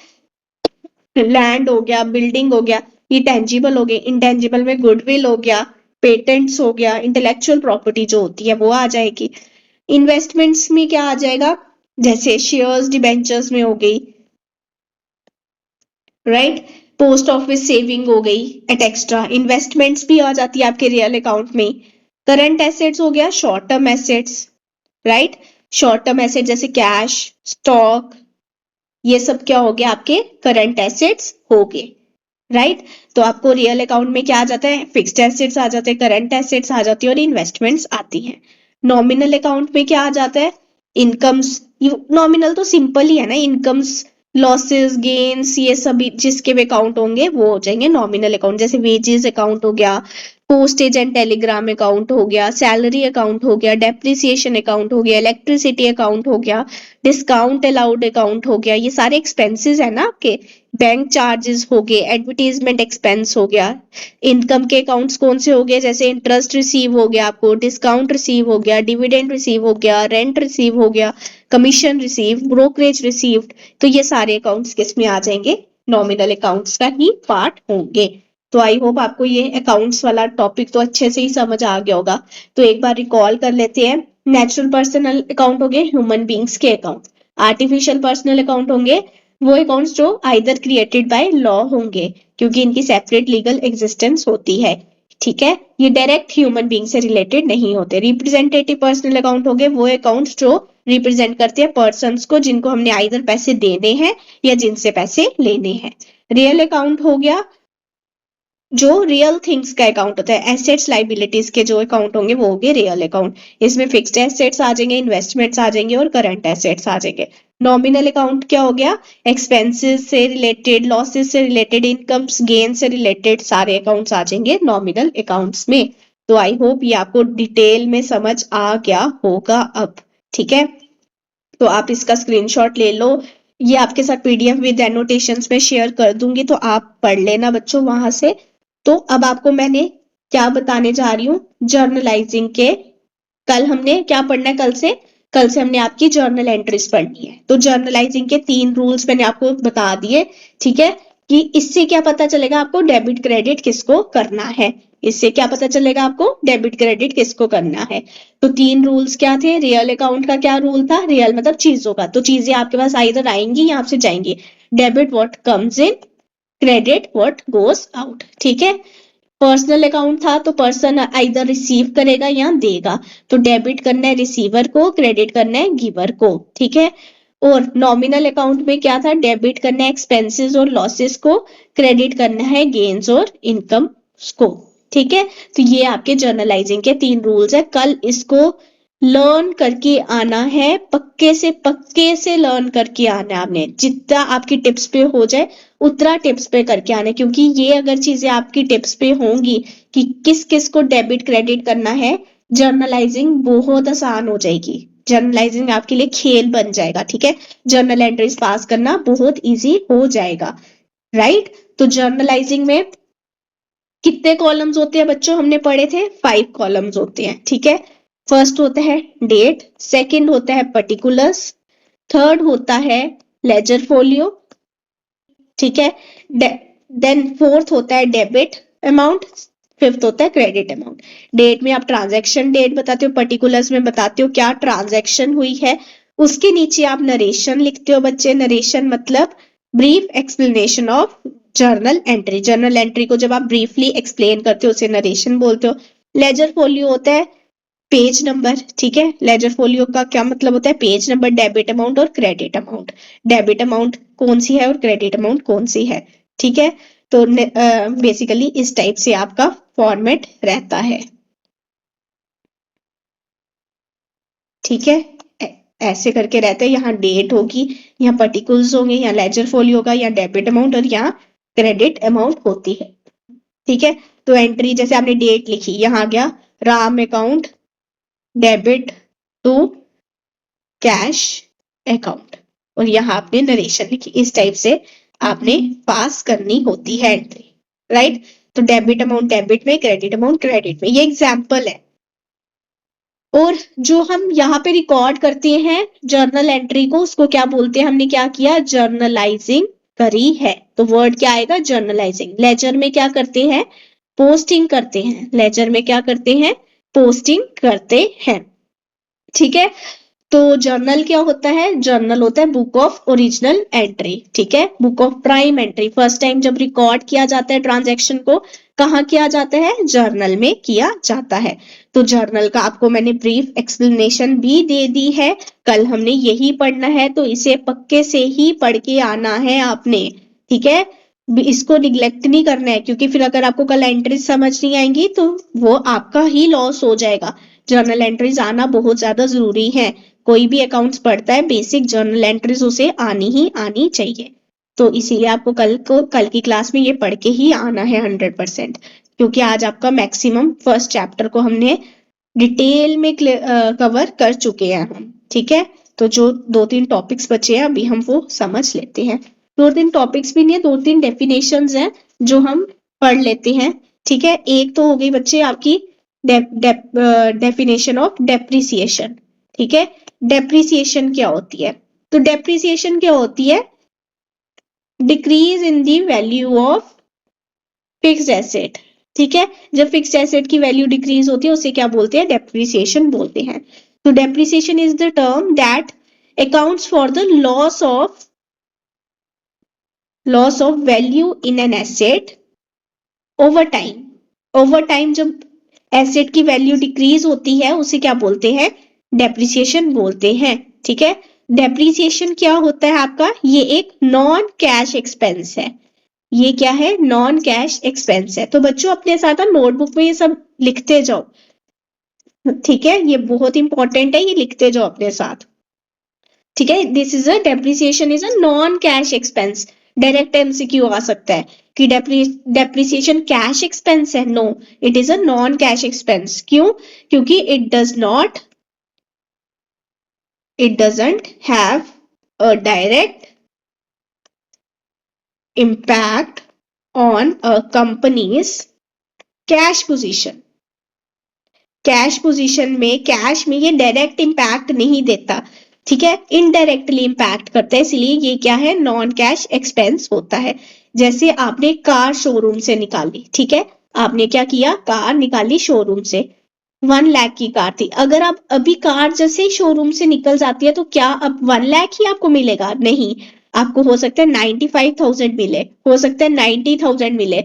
लैंड हो गया, बिल्डिंग हो गया, ये टेंजिबल हो गए। इंटेंजिबल में गुडविल हो गया, पेटेंट्स हो गया, इंटेलेक्चुअल प्रॉपर्टी जो होती है वो आ जाएगी। इन्वेस्टमेंट्स में क्या आ जाएगा, जैसे शेयर्स, डिबेंचर्स में हो गई, राइट, पोस्ट ऑफिस सेविंग हो गई एट एक्स्ट्रा। इन्वेस्टमेंट्स भी आ जाती है आपके रियल अकाउंट में। करंट एसेट्स हो गया short term assets, right, short term asset जैसे कैश, स्टॉक, ये सब क्या हो गया, आपके करंट एसेट्स हो गए, राइट। तो आपको रियल अकाउंट में क्या आ जाता है, फिक्स्ड एसेट्स आ जाते हैं, करंट एसेट्स आ जाती है और इन्वेस्टमेंट्स आती हैं। नॉमिनल अकाउंट में क्या आ जाता है, इनकम्स, नॉमिनल तो सिंपल ही है ना, इनकम्स, लॉसेस, गेन्स, ये सभी जिसके भी अकाउंट होंगे वो हो जाएंगे नॉमिनल अकाउंट। जैसे वेजेस अकाउंट हो गया, पोस्टेज एंड टेलीग्राम अकाउंट हो गया, सैलरी अकाउंट हो गया, डेप्रिसिएशन अकाउंट हो गया, इलेक्ट्रिसिटी अकाउंट हो गया, डिस्काउंट अलाउड अकाउंट हो गया, ये सारे एक्सपेंसेस है ना आपके। बैंक चार्जेस हो गए, एडवर्टीजमेंट एक्सपेंस हो गया। इनकम के अकाउंट्स कौन से हो गए, जैसे इंटरेस्ट रिसीव हो गया आपको, डिस्काउंट रिसीव हो गया, डिविडेंड रिसीव हो गया, रेंट रिसीव हो गया, कमीशन रिसीव, ब्रोकरेज रिसीव्ड। तो ये सारे अकाउंट्स किस में आ जाएंगे, नॉमिनल अकाउंट्स का ही पार्ट होंगे। तो आई होप आपको ये अकाउंट्स वाला टॉपिक तो अच्छे से ही समझ आ गया होगा। तो एक बार रिकॉल कर लेते हैं। नेचुरल पर्सनल अकाउंट हो गए ह्यूमन बींग्स के अकाउंट, आर्टिफिशियल पर्सनल अकाउंट होंगे वो अकाउंट्स जो आइदर क्रिएटेड बाय लॉ होंगे क्योंकि इनकी सेपरेट लीगल एग्जिस्टेंस होती है, ठीक है, ये डायरेक्ट ह्यूमन बींग से रिलेटेड नहीं होते। रिप्रेजेंटेटिव पर्सनल अकाउंट हो गए वो अकाउंट्स जो रिप्रेजेंट करते हैं पर्संस को जिनको हमने आइदर पैसे देने हैं या जिनसे पैसे लेने हैं। रियल अकाउंट हो गया जो रियल थिंग्स का अकाउंट होता है, एसेट्स लाइबिलिटीज के जो अकाउंट होंगे वो होंगे रियल अकाउंट। इसमें फिक्स्ड एसेट्स आ जाएंगे, इन्वेस्टमेंट्स आ जाएंगे और करंट एसेट्स आ जाएंगे। नॉमिनल अकाउंट क्या हो गया, एक्सपेंसेस से रिलेटेड, लॉसेस से रिलेटेड, इनकम्स, गेन से रिलेटेड सारे अकाउंट्स आ जाएंगे नॉमिनल अकाउंट्स में। तो आई होप ये आपको डिटेल में समझ आ गया होगा अब, ठीक है। तो आप इसका स्क्रीनशॉट ले लो ये आपके साथ पीडीएफ विद एनोटेशंस में शेयर कर दूंगी, तो आप पढ़ लेना बच्चों वहां से। तो अब आपको मैंने क्या बताने जा रही हूँ, जर्नलाइजिंग के कल हमने क्या पढ़ना है, कल से हमने आपकी जर्नल एंट्रीज पढ़नी है। तो जर्नलाइजिंग के 3 रूल्स मैंने आपको बता दिए, ठीक है, कि इससे क्या पता चलेगा आपको डेबिट क्रेडिट किसको करना है। इससे क्या पता चलेगा आपको डेबिट क्रेडिट किसको करना है। तो 3 रूल्स क्या थे, रियल अकाउंट का क्या रूल था, रियल मतलब चीजों का, तो चीजें आपके पास आइदर आएंगी या आपसे जाएंगी। Debit what comes in, credit what goes out, ठीक है। पर्सनल अकाउंट था तो पर्सन आइदर रिसीव करेगा या देगा, तो डेबिट करना है रिसीवर को, क्रेडिट करना है गिवर को, ठीक है। और नॉमिनल अकाउंट में क्या था, डेबिट करना है एक्सपेंसेस और लॉसेस को, क्रेडिट करना है गेन्स और इनकम को, ठीक है। तो ये आपके जर्नलाइजिंग के 3 रूल्स है। कल इसको लर्न करके आना है, पक्के से लर्न करके आना है आपने, जितना आपकी टिप्स पे हो जाए उतना टिप्स पे करके आना है, क्योंकि ये अगर चीजें आपकी टिप्स पे होंगी कि किस किस को डेबिट क्रेडिट करना है, जर्नलाइजिंग बहुत आसान हो जाएगी। जर्नलाइजिंग आपके लिए खेल बन जाएगा, ठीक है। जर्नल एंट्रीज पास करना बहुत इजी हो जाएगा, राइट। तो जर्नलाइजिंग में कितने कॉलम्स होते हैं बच्चों, हमने पढ़े थे 5 कॉलम्स होते हैं, ठीक है। फर्स्ट होता है डेट, सेकंड होता है पर्टिकुलर्स, थर्ड होता है लेजर फोलियो, ठीक है। देन फोर्थ होता है डेबिट अमाउंट, फिफ्थ होता है क्रेडिट अमाउंट। डेट में आप ट्रांजैक्शन डेट बताते हो, पर्टिकुलर्स में बताते हो क्या ट्रांजैक्शन हुई है, उसके नीचे आप नरेशन लिखते हो बच्चे। नरेशन मतलब brief explanation of journal entry. Journal entry को जब आप ब्रीफली एक्सप्लेन करते हो उसे नरेशन बोलते हो। लेजर फोलियो होता है पेज नंबर, ठीक है। लेजर फोलियो का क्या मतलब होता है, पेज नंबर, डेबिट अमाउंट और क्रेडिट अमाउंट। डेबिट अमाउंट कौन सी है और क्रेडिट अमाउंट कौन सी है, ठीक है। तो बेसिकली इस टाइप से आपका फॉर्मेट रहता है, ठीक है। ऐसे करके रहता है, यहाँ डेट होगी, यहाँ पर्टिकुलर्स होंगे, यहाँ लेजर फोलियो होगा, यहाँ डेबिट अमाउंट और यहाँ क्रेडिट अमाउंट होती है, ठीक है। तो एंट्री जैसे आपने डेट लिखी, यहाँ आ गया Ram account debit to cash account, और यहाँ आपने नरेशन लिखी। इस टाइप से आपने पास करनी होती है एंट्री, राइट। तो डेबिट अमाउंट डेबिट में, क्रेडिट अमाउंट क्रेडिट में, ये एग्जाम्पल है। और जो हम यहाँ पे रिकॉर्ड करते हैं जर्नल एंट्री को, उसको क्या बोलते हैं, हमने क्या किया, जर्नलाइजिंग करी है, तो वर्ड क्या आएगा, जर्नलाइजिंग। लेजर में क्या करते हैं, पोस्टिंग करते हैं। लेजर में क्या करते हैं, पोस्टिंग करते हैं, ठीक है। तो जर्नल क्या होता है, जर्नल होता है बुक ऑफ ओरिजिनल एंट्री, ठीक है, book of prime entry. First time जब रिकॉर्ड किया जाता है ट्रांजैक्शन को, कहाँ किया जाता है, जर्नल में किया जाता है। तो जर्नल का आपको मैंने ब्रीफ एक्सप्लेनेशन भी दे दी है, कल हमने यही पढ़ना है, तो इसे पक्के से ही पढ़ के आना है आपने, ठीक है। इसको निग्लेक्ट नहीं करना है, क्योंकि फिर अगर आपको कल एंट्री समझ नहीं आएंगी तो वो आपका ही लॉस हो जाएगा। जर्नल एंट्रीज आना बहुत ज्यादा जरूरी है। कोई भी अकाउंट्स पढ़ता है, बेसिक जर्नल एंट्रीज उसे आनी ही आनी चाहिए। तो इसीलिए आपको कल की क्लास में ये पढ़ के ही आना है 100%, क्योंकि आज आपका मैक्सिमम फर्स्ट चैप्टर को हमने डिटेल में कवर कर चुके हैं हम, ठीक है। तो जो 2-3 टॉपिक्स बचे हैं अभी हम वो समझ लेते हैं। 2-3 टॉपिक्स भी नहीं है, 2-3 डेफिनेशंस हैं जो हम पढ़ लेते हैं, ठीक है। एक तो हो गई बच्चे आपकी डेफिनेशन ऑफ डेप्रिसिएशन, ठीक है। डेप्रिसिएशन क्या होती है, तो डेप्रिसिएशन क्या होती है, decrease in the value of fixed asset, ठीक है। जब फिक्स्ड एसेट की वैल्यू डिक्रीज होती है उसे क्या बोलते हैं, डेप्रिसिएशन बोलते हैं। तो depreciation is the term that accounts for the loss of value in an asset over time. Over time जब एसेट की वैल्यू डिक्रीज होती है उसे क्या बोलते हैं, डेप्रिसिएशन बोलते हैं, ठीक है। डेप्रिसिएशन क्या होता है आपका, ये एक नॉन कैश एक्सपेंस है। ये क्या है, नॉन कैश एक्सपेंस है। तो बच्चों अपने साथ नोटबुक में ये सब लिखते जाओ, ठीक है, ये बहुत इंपॉर्टेंट है, ये लिखते जाओ अपने साथ, ठीक है। This is a depreciation is a non cash expense. Direct MCQ आ सकता है कि डेप्रिसिएशन कैश एक्सपेंस है, no, it is a non cash expense. क्यों, क्योंकि it doesn't have a direct impact on a company's cash position. Cash position में, कैश में ये डायरेक्ट इंपैक्ट नहीं देता, ठीक है, इनडायरेक्टली इंपैक्ट करता है, इसलिए ये क्या है, नॉन कैश एक्सपेंस होता है। जैसे आपने कार शोरूम से निकाली, ठीक है, आपने क्या किया, कार निकाली शोरूम से, 1 लाख की कार थी, अगर आप अभी कार जैसे ही शोरूम से निकल जाती है तो क्या अब 1 लाख ही आपको मिलेगा, नहीं, आपको हो सकता है 95,000 मिले, हो सकता है 90,000 मिले,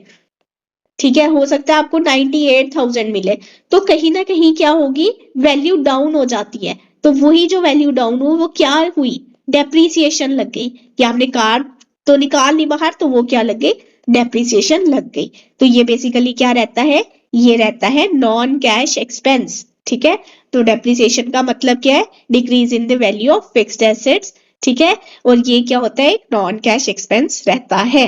ठीक है, हो सकता है आपको 98,000 मिले, तो कहीं ना कहीं क्या होगी, वैल्यू डाउन हो जाती है, तो वही जो वैल्यू डाउन हुई वो क्या हुई, डेप्रीसिएशन लग गई, कि आपने कार तो निकाल ली बाहर, तो वो क्या लग गई, डेप्रीसिएशन लग गई। तो ये बेसिकली क्या रहता है, ये रहता है नॉन कैश एक्सपेंस, ठीक है। तो डेप्रीसिएशन का मतलब क्या है, decrease in the value of fixed assets, ठीक है, और ये क्या होता है, नॉन कैश एक्सपेंस रहता है,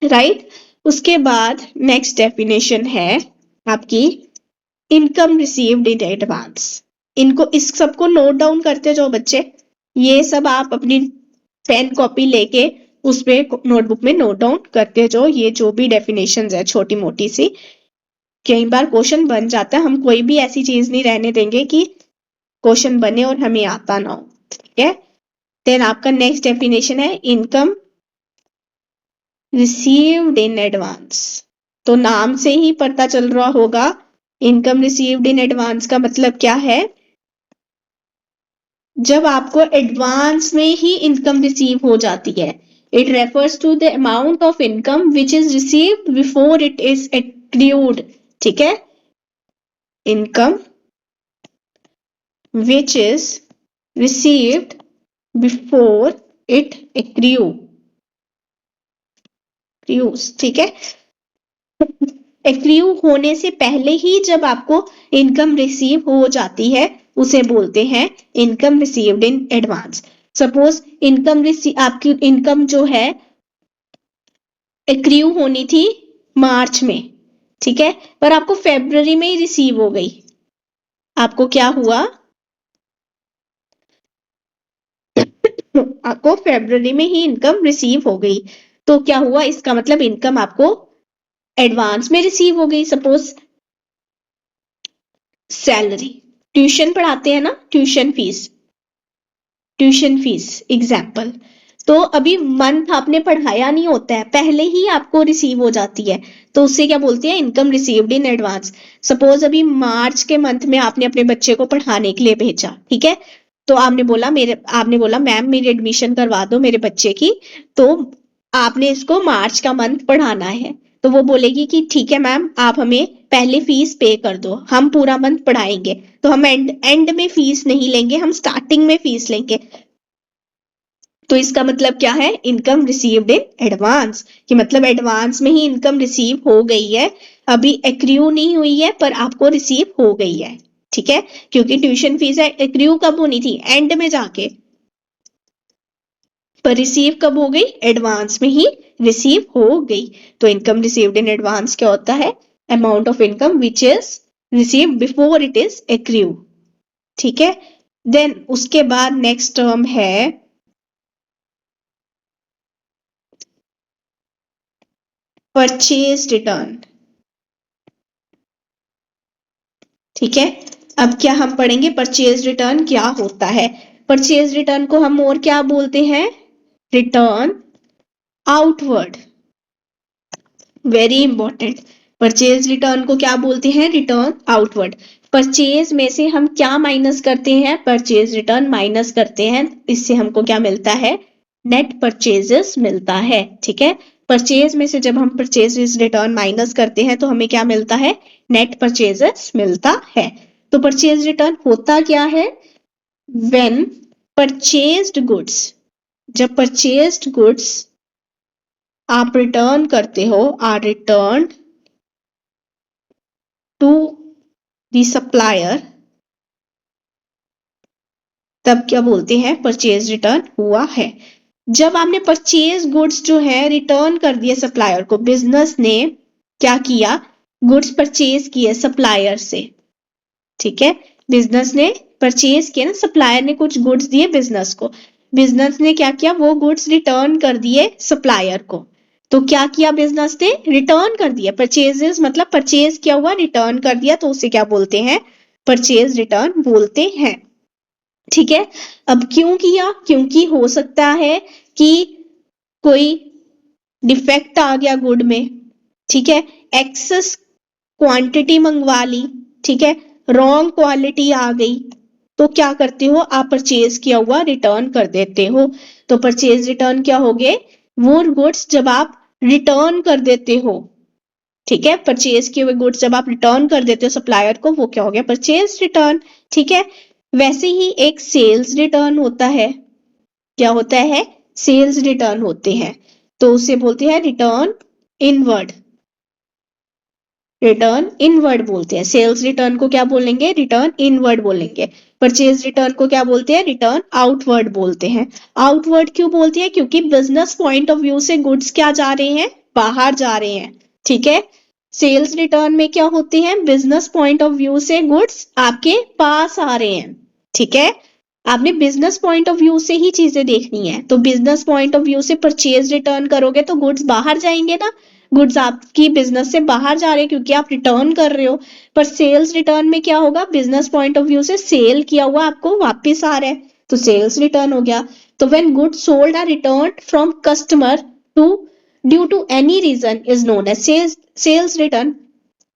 राइट। उसके बाद नेक्स्ट डेफिनेशन है आपकी इनकम रिसीव्ड इन एडवांस। इनको, इस सबको नोट डाउन करते जाओ बच्चे, ये सब आप अपनी पेन कॉपी लेके उस पे नोटबुक में नोट डाउन करते जाओ, ये जो भी डेफिनेशंस है छोटी मोटी सी, कई बार क्वेश्चन बन जाता है, हम कोई भी ऐसी चीज नहीं रहने देंगे कि क्वेश्चन बने और हमें आता ना हो, ठीक है। देन आपका नेक्स्ट डेफिनेशन है इनकम रिसीव्ड इन एडवांस। तो नाम से ही पता चल रहा होगा इनकम रिसीव्ड इन एडवांस का मतलब क्या है, जब आपको एडवांस में ही इनकम रिसीव हो जाती है। It refers to the amount of income which is received before it is accrued, ठीक है, income which is received before it accrues, ठीक है, एक्रू होने से पहले ही जब आपको इनकम रिसीव हो जाती है उसे बोलते हैं income received in advance. Suppose income receive, आपकी इनकम जो है एक्रू होनी थी मार्च में, ठीक है, पर आपको फेब्रुवरी में ही रिसीव हो गई, आपको क्या हुआ, आपको फेब्रुवरी में ही इनकम रिसीव हो गई, तो क्या हुआ, इसका मतलब इनकम आपको एडवांस में रिसीव हो गई। सपोज सैलरी, ट्यूशन पढ़ाते हैं ना, ट्यूशन फीस एग्जाम्पल, तो अभी मंथ आपने पढ़ाया नहीं होता है, पहले ही आपको रिसीव हो जाती है, तो उससे क्या बोलते हैं, income received in advance. Suppose अभी मार्च के मंथ में आपने अपने बच्चे को पढ़ाने के लिए भेजा, ठीक है, तो आपने बोला मैम मेरी एडमिशन करवा दो मेरे बच्चे की, तो आपने इसको मार्च का मंथ पढ़ाना है, तो वो बोलेगी कि ठीक है मैम आप हमें पहले फीस पे कर दो, हम पूरा मंथ पढ़ाएंगे, तो हम एंड में फीस नहीं लेंगे, हम स्टार्टिंग में फीस लेंगे। तो इसका मतलब क्या है, इनकम रिसीव्ड इन एडवांस, कि मतलब एडवांस में ही इनकम रिसीव हो गई है, अभी एक्रू नहीं हुई है पर आपको रिसीव हो गई है, ठीक है, क्योंकि ट्यूशन फीस है, एक्रू कब होनी थी, एंड में जाके, पर रिसीव कब हो गई, एडवांस में ही रिसीव हो गई। तो इनकम रिसीव्ड इन एडवांस क्या होता है, amount of income which is receive before it is accrue, ठीक है। देन उसके बाद नेक्स्ट टर्म है परचेज रिटर्न, ठीक है। अब क्या हम पढ़ेंगे, परचेज रिटर्न क्या होता है। परचेज रिटर्न को हम और क्या बोलते हैं, return outward, very important. Purchase return को क्या बोलते हैं, रिटर्न आउटवर्ड। परचेज में से हम क्या माइनस करते हैं, परचेज रिटर्न माइनस करते हैं, इससे हमको क्या मिलता है, नेट परचेजेस मिलता है, ठीक है। परचेज में से जब हम परचेज रिटर्न माइनस करते हैं तो हमें क्या मिलता है, नेट परचेजेस मिलता है। तो परचेज रिटर्न होता क्या है, व्हेन परचेज्ड गुड्स, जब परचेज्ड गुड्स आप रिटर्न करते हो, are return to the supplier, तब क्या बोलते हैं, परचेज रिटर्न हुआ है। जब आपने परचेज गुड्स जो है रिटर्न कर दिए सप्लायर को, बिजनेस ने क्या किया, गुड्स परचेज किए सप्लायर से, ठीक है, बिजनेस ने परचेज किया ना, सप्लायर ने कुछ गुड्स दिए बिजनेस को, बिजनेस ने क्या किया, वो गुड्स रिटर्न कर दिए सप्लायर को। तो क्या किया बिजनेस ने, रिटर्न कर दिया। परचेजेस मतलब परचेज किया हुआ रिटर्न कर दिया, तो उसे क्या बोलते हैं, परचेज रिटर्न बोलते हैं। ठीक है, अब क्यों किया, क्योंकि हो सकता है कि कोई डिफेक्ट आ गया गुड में, ठीक है, एक्सेस क्वांटिटी मंगवा ली, ठीक है, रॉन्ग क्वालिटी आ गई, तो क्या करते हो आप, परचेज किया हुआ रिटर्न कर देते हो। तो परचेज रिटर्न क्या हो गए, वो गुड्स जब आप रिटर्न कर देते हो, ठीक है, परचेज किए हुए गुड्स जब आप रिटर्न कर देते हो सप्लायर को, वो क्या हो गया, परचेज रिटर्न। ठीक है, वैसे ही एक सेल्स रिटर्न होता है, क्या होता है, सेल्स रिटर्न होते हैं, तो उसे बोलते हैं रिटर्न इनवर्ड, रिटर्न इनवर्ड बोलते हैं। सेल्स रिटर्न को क्या बोलेंगे, रिटर्न इनवर्ड बोलेंगे। परचेज रिटर्न को क्या बोलते हैं, रिटर्न आउटवर्ड बोलते हैं। आउटवर्ड क्यों बोलते हैं, क्योंकि बिजनेस पॉइंट ऑफ व्यू से गुड्स क्या जा रहे हैं, बाहर जा रहे हैं। ठीक है, सेल्स रिटर्न में क्या होते हैं, बिजनेस पॉइंट ऑफ व्यू से गुड्स आपके पास आ रहे हैं। ठीक है, आपने बिजनेस पॉइंट ऑफ व्यू से ही चीजें देखनी है, तो बिजनेस पॉइंट ऑफ व्यू से परचेज रिटर्न करोगे तो गुड्स बाहर जाएंगे ना, गुड्स आपकी बिजनेस से बाहर जा रहे हैं क्योंकि आप रिटर्न कर रहे हो। पर सेल्स रिटर्न में क्या होगा, बिजनेस पॉइंट ऑफ व्यू से सेल किया हुआ आपको वापस आ रहा है, तो सेल्स रिटर्न हो गया। तो when goods sold are return from customer to due to any reason is known as sales return.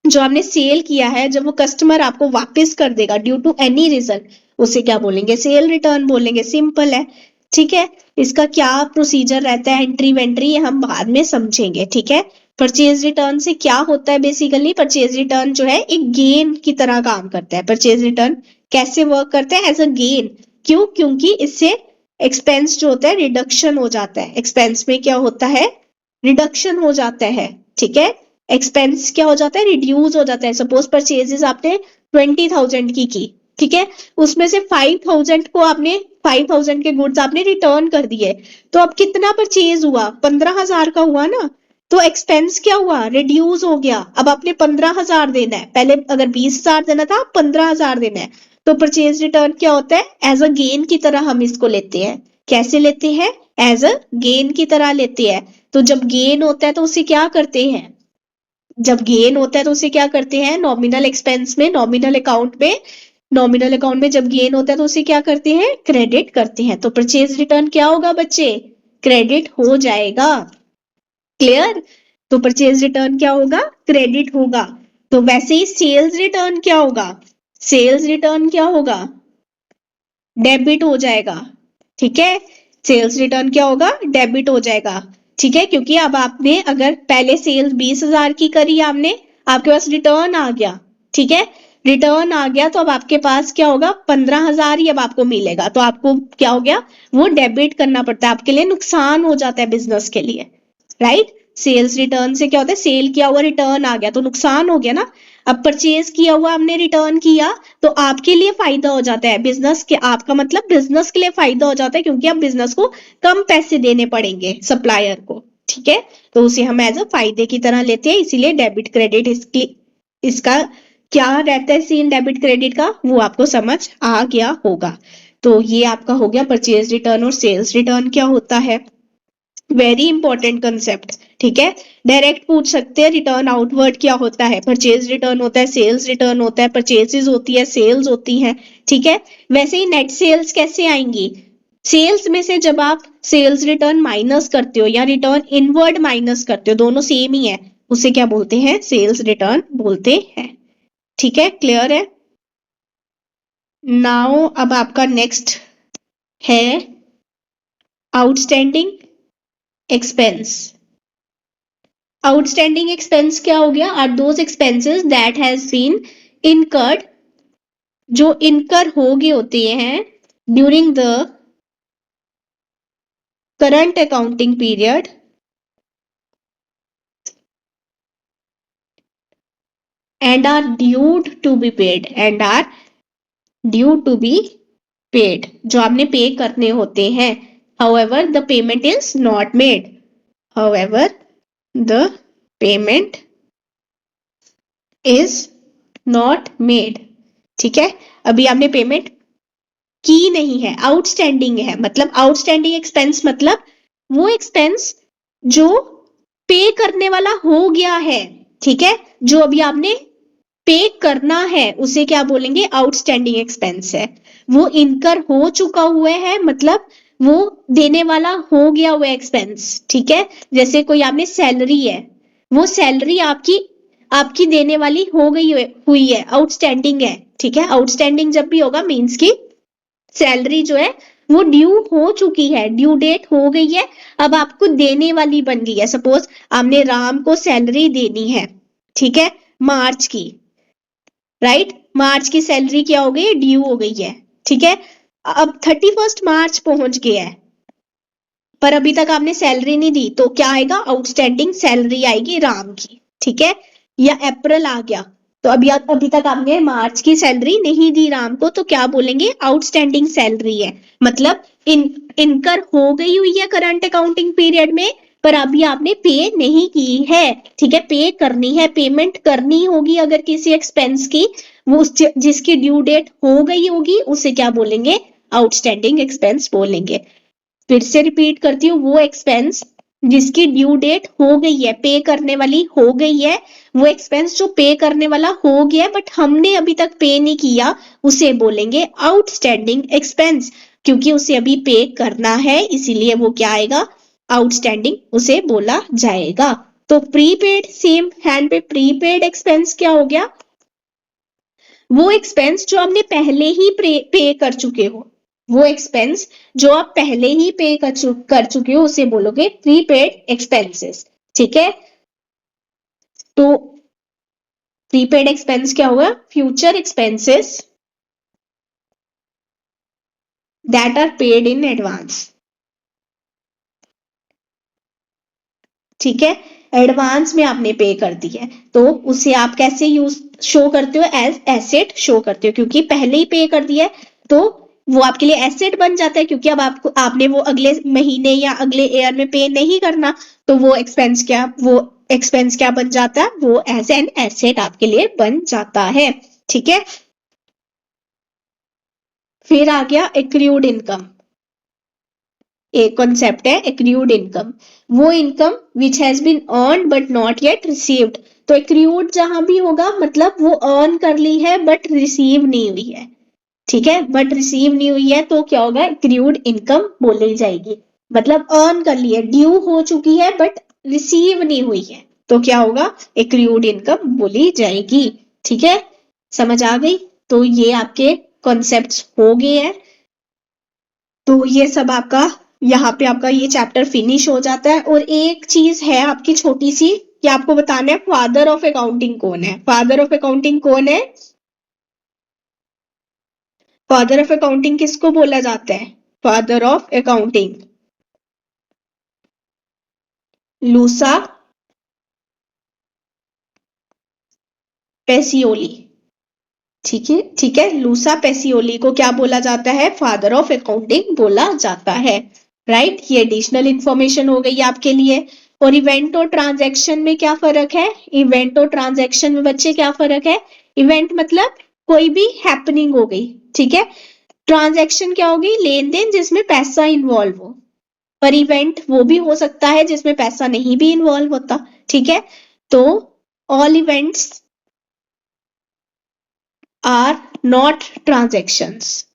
जो आपने सेल किया है जब वो कस्टमर आपको वापस कर देगा ड्यू टू एनी रीजन, उसे क्या बोलेंगे, सेल रिटर्न बोलेंगे, सिंपल है। ठीक है, इसका क्या प्रोसीजर रहता है, एंट्री वेंट्री, ये हम बाद में समझेंगे। ठीक है, परचेज रिटर्न से क्या होता है, बेसिकली परचेज रिटर्न जो है एक गेन की तरह काम करता है। परचेज रिटर्न कैसे वर्क करता है, एज अ गेन। क्यों, क्योंकि इससे एक्सपेंस जो होता है रिडक्शन हो जाता है, एक्सपेंस में क्या होता है, रिडक्शन हो जाता है। ठीक है, एक्सपेंस क्या हो जाता है, रिड्यूस हो जाता है। सपोज परचेजेस आपने 20,000 की, ठीक है, उसमें से 5,000 को आपने 5,000 के गुड्स आपने रिटर्न कर दिए, तो अब कितना परचेज हुआ, 15,000 का हुआ ना, तो एक्सपेंस क्या हुआ, रिड्यूस हो गया। अब आपने 15,000 देना है, पहले अगर 20,000 देना था, 15,000 देना है। तो परचेज रिटर्न क्या होता है, एज अ गेन की तरह हम इसको लेते हैं। कैसे लेते हैं, एज अ गेन की तरह लेते हैं। तो जब गेन होता है तो उसे क्या करते हैं, जब गेन होता है तो उसे क्या करते हैं, नॉमिनल एक्सपेंस में, नॉमिनल अकाउंट में, नॉमिनल अकाउंट में जब गेन होता है तो उसे क्या करते हैं, क्रेडिट करते हैं। तो परचेज रिटर्न क्या होगा बच्चे, क्रेडिट हो जाएगा। क्लियर, तो परचेज रिटर्न क्या होगा, क्रेडिट होगा। तो वैसे ही सेल्स रिटर्न क्या होगा, सेल्स रिटर्न क्या होगा, डेबिट हो जाएगा। ठीक है, सेल्स रिटर्न क्या होगा, डेबिट हो जाएगा। ठीक है, क्योंकि अब आपने अगर पहले सेल्स 20,000 की करी आपने, आपके पास रिटर्न आ गया, ठीक है, रिटर्न आ गया, तो अब आपके पास क्या होगा, 15,000 ही अब आपको मिलेगा, तो आपको क्या हो गया, वो डेबिट करना पड़ता है, आपके लिए नुकसान हो जाता है बिजनेस के लिए, राइट। सेल्स रिटर्न से क्या होता है, सेल किया हुआ रिटर्न आ गया तो नुकसान हो गया ना। अब परचेज किया हुआ हमने रिटर्न किया, तो आपके लिए फायदा हो जाता है, बिजनेस के, आपका मतलब बिजनेस के लिए फायदा हो जाता है, क्योंकि अब बिजनेस को कम पैसे देने पड़ेंगे सप्लायर को। ठीक है, तो उसे हम एज अ फायदे की तरह लेते हैं, इसीलिए डेबिट क्रेडिट, इसकी इसका क्या रहता है, सीन डेबिट क्रेडिट का, वो आपको समझ आ गया होगा। तो ये आपका हो गया परचेज रिटर्न और सेल्स रिटर्न क्या होता है, वेरी इंपॉर्टेंट कंसेप्ट। ठीक है, डायरेक्ट पूछ सकते हैं रिटर्न आउटवर्ड क्या होता है, परचेज रिटर्न होता है, सेल्स रिटर्न होता है, परचेजेस होती है, सेल्स होती है। ठीक है, वैसे ही नेट सेल्स कैसे आएंगी, सेल्स में से जब आप सेल्स रिटर्न माइनस करते हो या रिटर्न इनवर्ड माइनस करते हो, दोनों सेम ही है, उसे क्या बोलते हैं, सेल्स रिटर्न बोलते हैं। ठीक है, क्लियर है। नाउ अब आपका नेक्स्ट है आउटस्टैंडिंग एक्सपेंस। आउटस्टैंडिंग एक्सपेंस क्या हो गया, are those expenses that has been incurred, जो इनकर हो गए होते हैं during the current accounting period and are due to be paid, and are due to be paid, जो आपने पे करने होते हैं। However the payment is not made, however the payment is not made. ठीक है, अभी आपने पेमेंट की नहीं है, आउटस्टैंडिंग है। मतलब आउटस्टैंडिंग एक्सपेंस मतलब वो एक्सपेंस जो पे करने वाला हो गया है, ठीक है, जो अभी आपने पे करना है उसे क्या बोलेंगे, आउटस्टैंडिंग एक्सपेंस है। वो इनकर हो चुका हुआ है मतलब वो देने वाला हो गया हुआ एक्सपेंस, ठीक है। जैसे कोई आपने सैलरी है, वो सैलरी आपकी आपकी देने वाली हो गई हुई है, आउटस्टैंडिंग है, ठीक है। आउटस्टैंडिंग जब भी होगा मीन्स की सैलरी जो है वो ड्यू हो चुकी है, ड्यू डेट हो गई है, अब आपको देने वाली बन गई है। सपोज आपने राम को सैलरी देनी है, ठीक है, मार्च की, राइट, मार्च की सैलरी क्या हो गई, ड्यू हो गई है, ठीक है। अब 31 मार्च पहुंच गया है पर अभी तक आपने सैलरी नहीं दी, तो क्या आएगा, आउटस्टैंडिंग सैलरी आएगी राम की, ठीक है। या अप्रैल आ गया, तो अभी तक आपने मार्च की सैलरी नहीं दी राम को, तो क्या बोलेंगे, आउटस्टैंडिंग सैलरी है। मतलब इनकर हो गई हुई है करंट अकाउंटिंग पीरियड में, पर अभी आपने पे नहीं की है, ठीक है। पे करनी है, पेमेंट करनी होगी अगर किसी एक्सपेंस की, वो जिसकी ड्यू डेट हो गई होगी उसे क्या बोलेंगे, आउटस्टैंडिंग एक्सपेंस बोलेंगे। फिर से रिपीट करती हूँ, वो एक्सपेंस जिसकी ड्यू डेट हो गई है, पे करने वाली हो गई है, वो एक्सपेंस जो पे करने वाला हो गया बट हमने अभी तक पे नहीं किया, उसे बोलेंगे आउटस्टैंडिंग एक्सपेंस। क्योंकि उसे अभी पे करना है इसीलिए वो क्या आएगा, आउटस्टैंडिंग उसे बोला जाएगा। तो प्रीपेड, सेम हैंड पे प्रीपेड एक्सपेंस क्या हो गया, वो एक्सपेंस जो आपने पहले ही पे कर चुके हो, वो एक्सपेंस जो आप पहले ही पे कर चुके हो उसे बोलोगे प्रीपेड एक्सपेंसेस, ठीक है। तो प्रीपेड एक्सपेंस क्या होगा, future expenses that are paid in advance, ठीक है। एडवांस में आपने पे कर दी है तो उसे आप कैसे यूज शो करते हो, एज एसेट शो करते हो, क्योंकि पहले ही पे कर दिया है तो वो आपके लिए एसेट बन जाता है। क्योंकि अब आपको आपने वो अगले महीने या अगले ईयर में पे नहीं करना, तो वो एक्सपेंस क्या बन जाता है, वो एज एन एसेट आपके लिए बन जाता है, ठीक है। फिर आ गया एक्रूड इनकम। एक कॉन्सेप्ट है एक्रूड इनकम, वो income which has been earn but not yet received. तो एक्रूड जहां भी होगा मतलब वो अर्न कर ली है बट रिसीव नहीं हुई है, ठीक है। बट रिसीव नहीं हुई है तो क्या होगा, एक्रूड इनकम बोली जाएगी। मतलब अर्न कर ली है, ड्यू हो चुकी है बट रिसीव नहीं हुई है, तो क्या होगा, एक्रूड इनकम बोली जाएगी, ठीक है। समझ आ गई। तो ये आपके कॉन्सेप्ट्स हो गए हैं। तो ये सब आपका यहाँ पे आपका ये चैप्टर फिनिश हो जाता है। और एक चीज है आपकी छोटी सी कि आपको बताना है फादर ऑफ अकाउंटिंग कौन है। फादर ऑफ अकाउंटिंग कौन है, फादर ऑफ अकाउंटिंग किसको बोला जाता है, फादर ऑफ अकाउंटिंग लूसा पेसियोली, ठीक है, ठीक है। लूसा पेसियोली को क्या बोला जाता है, फादर ऑफ अकाउंटिंग बोला जाता है, राइट। ये एडिशनल इंफॉर्मेशन हो गई आपके लिए। और इवेंट और ट्रांजैक्शन में क्या फर्क है, इवेंट और ट्रांजैक्शन में बच्चे क्या फर्क है, इवेंट मतलब कोई भी हैपनिंग हो गई, ठीक है। ट्रांजैक्शन क्या होगी, लेन देन जिसमें पैसा इन्वॉल्व हो। पर इवेंट वो भी हो सकता है जिसमें पैसा नहीं भी इन्वॉल्व होता, ठीक है। तो all events are not transactions,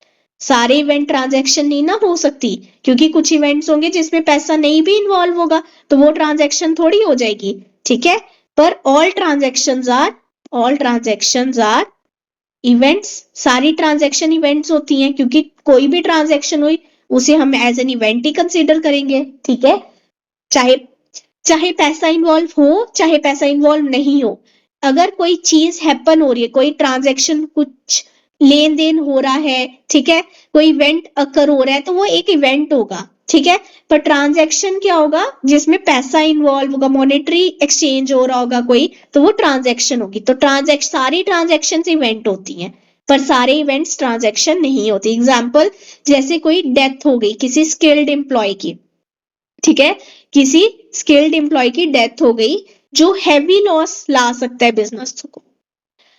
सारे इवेंट ट्रांजैक्शन नहीं ना हो सकती, क्योंकि कुछ इवेंट्स होंगे जिसमें पैसा नहीं भी इन्वॉल्व होगा तो वो ट्रांजैक्शन थोड़ी हो जाएगी, ठीक है। पर ऑल ट्रांजैक्शंस आर इवेंट्स, सारी ट्रांजैक्शन इवेंट्स होती हैं, क्योंकि कोई भी ट्रांजैक्शन हुई उसे हम एज एन इवेंट ही कंसीडर करेंगे, ठीक है। चाहे चाहे पैसा इन्वॉल्व हो चाहे पैसा इन्वॉल्व नहीं हो, अगर कोई चीज हैपन हो रही है, कोई ट्रांजैक्शन, कुछ लेन देन हो रहा है, ठीक है, कोई इवेंट अकर हो रहा है तो वो एक इवेंट होगा, ठीक है। पर ट्रांजैक्शन क्या होगा, जिसमें पैसा इन्वॉल्व होगा, मॉनेटरी एक्सचेंज हो रहा होगा कोई, तो वो ट्रांजैक्शन होगी। तो सारी ट्रांजैक्शन इवेंट होती हैं पर सारे इवेंट्स ट्रांजैक्शन नहीं होती। एग्जाम्पल, जैसे कोई डेथ हो गई किसी स्किल्ड एम्प्लॉय की, ठीक है, किसी स्किल्ड एम्प्लॉय की डेथ हो गई जो हैवी लॉस ला सकता है बिजनेस को।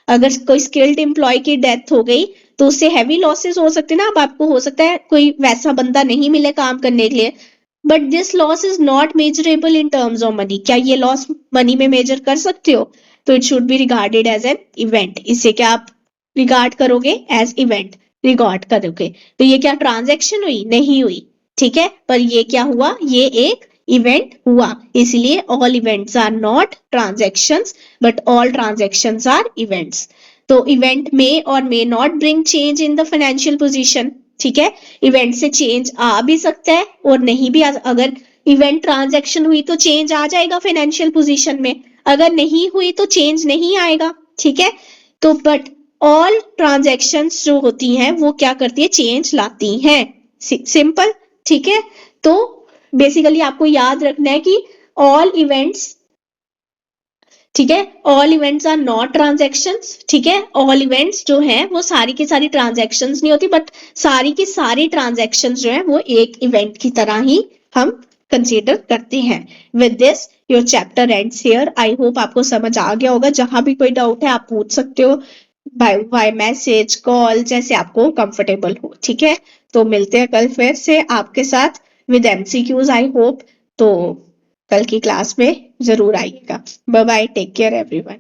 अगर कोई स्किल्ड एम्प्लॉय की डेथ हो गई तो उससे हैवी लॉसेस हो सकते हैं ना। अब आपको हो सकता है कोई वैसा बंदा नहीं मिले काम करने के लिए, but this loss is not measurable in terms of money. क्या ये लॉस मनी में मेजर कर सकते हो? तो it should be regarded as an event. इसे क्या आप रिगार्ड करोगे? एज इवेंट रिगार्ड करोगे। तो ये क्या ट्रांजैक्शन हुई? नहीं हुई, ठीक है, पर ये क्या हुआ? ये एक इवेंट हुआ। इसलिए all events are not transactions but all transactions are events. तो event may or may not bring change in the financial position, ठीक है। इवेंट से चेंज आ भी सकता है और नहीं भी अगर इवेंट ट्रांजैक्शन हुई तो चेंज आ जाएगा फाइनेंशियल पोजीशन में, अगर नहीं हुई तो चेंज नहीं आएगा, ठीक है। तो बट ऑल ट्रांजैक्शंस जो होती हैं वो क्या करती है? चेंज लाती हैं। सिंपल, ठीक है। तो बेसिकली आपको याद रखना है कि ऑल इवेंट्स, ठीक है, all events are not transactions, ठीक है। ऑल इवेंट्स जो हैं वो सारी की सारी ट्रांजैक्शंस नहीं होती, बट सारी की सारी ट्रांजैक्शंस जो है वो एक इवेंट की तरह ही हम कंसीडर करते हैं। With this your chapter ends here. I hope आपको समझ आ गया होगा। जहां भी कोई डाउट है आप पूछ सकते हो बाय मैसेज, कॉल, जैसे आपको कंफर्टेबल हो, ठीक है। तो मिलते हैं कल फिर से आपके साथ विद एमसीक्यूज, आई होप। तो कल की क्लास में जरूर आइएगा। Bye bye, take care everyone.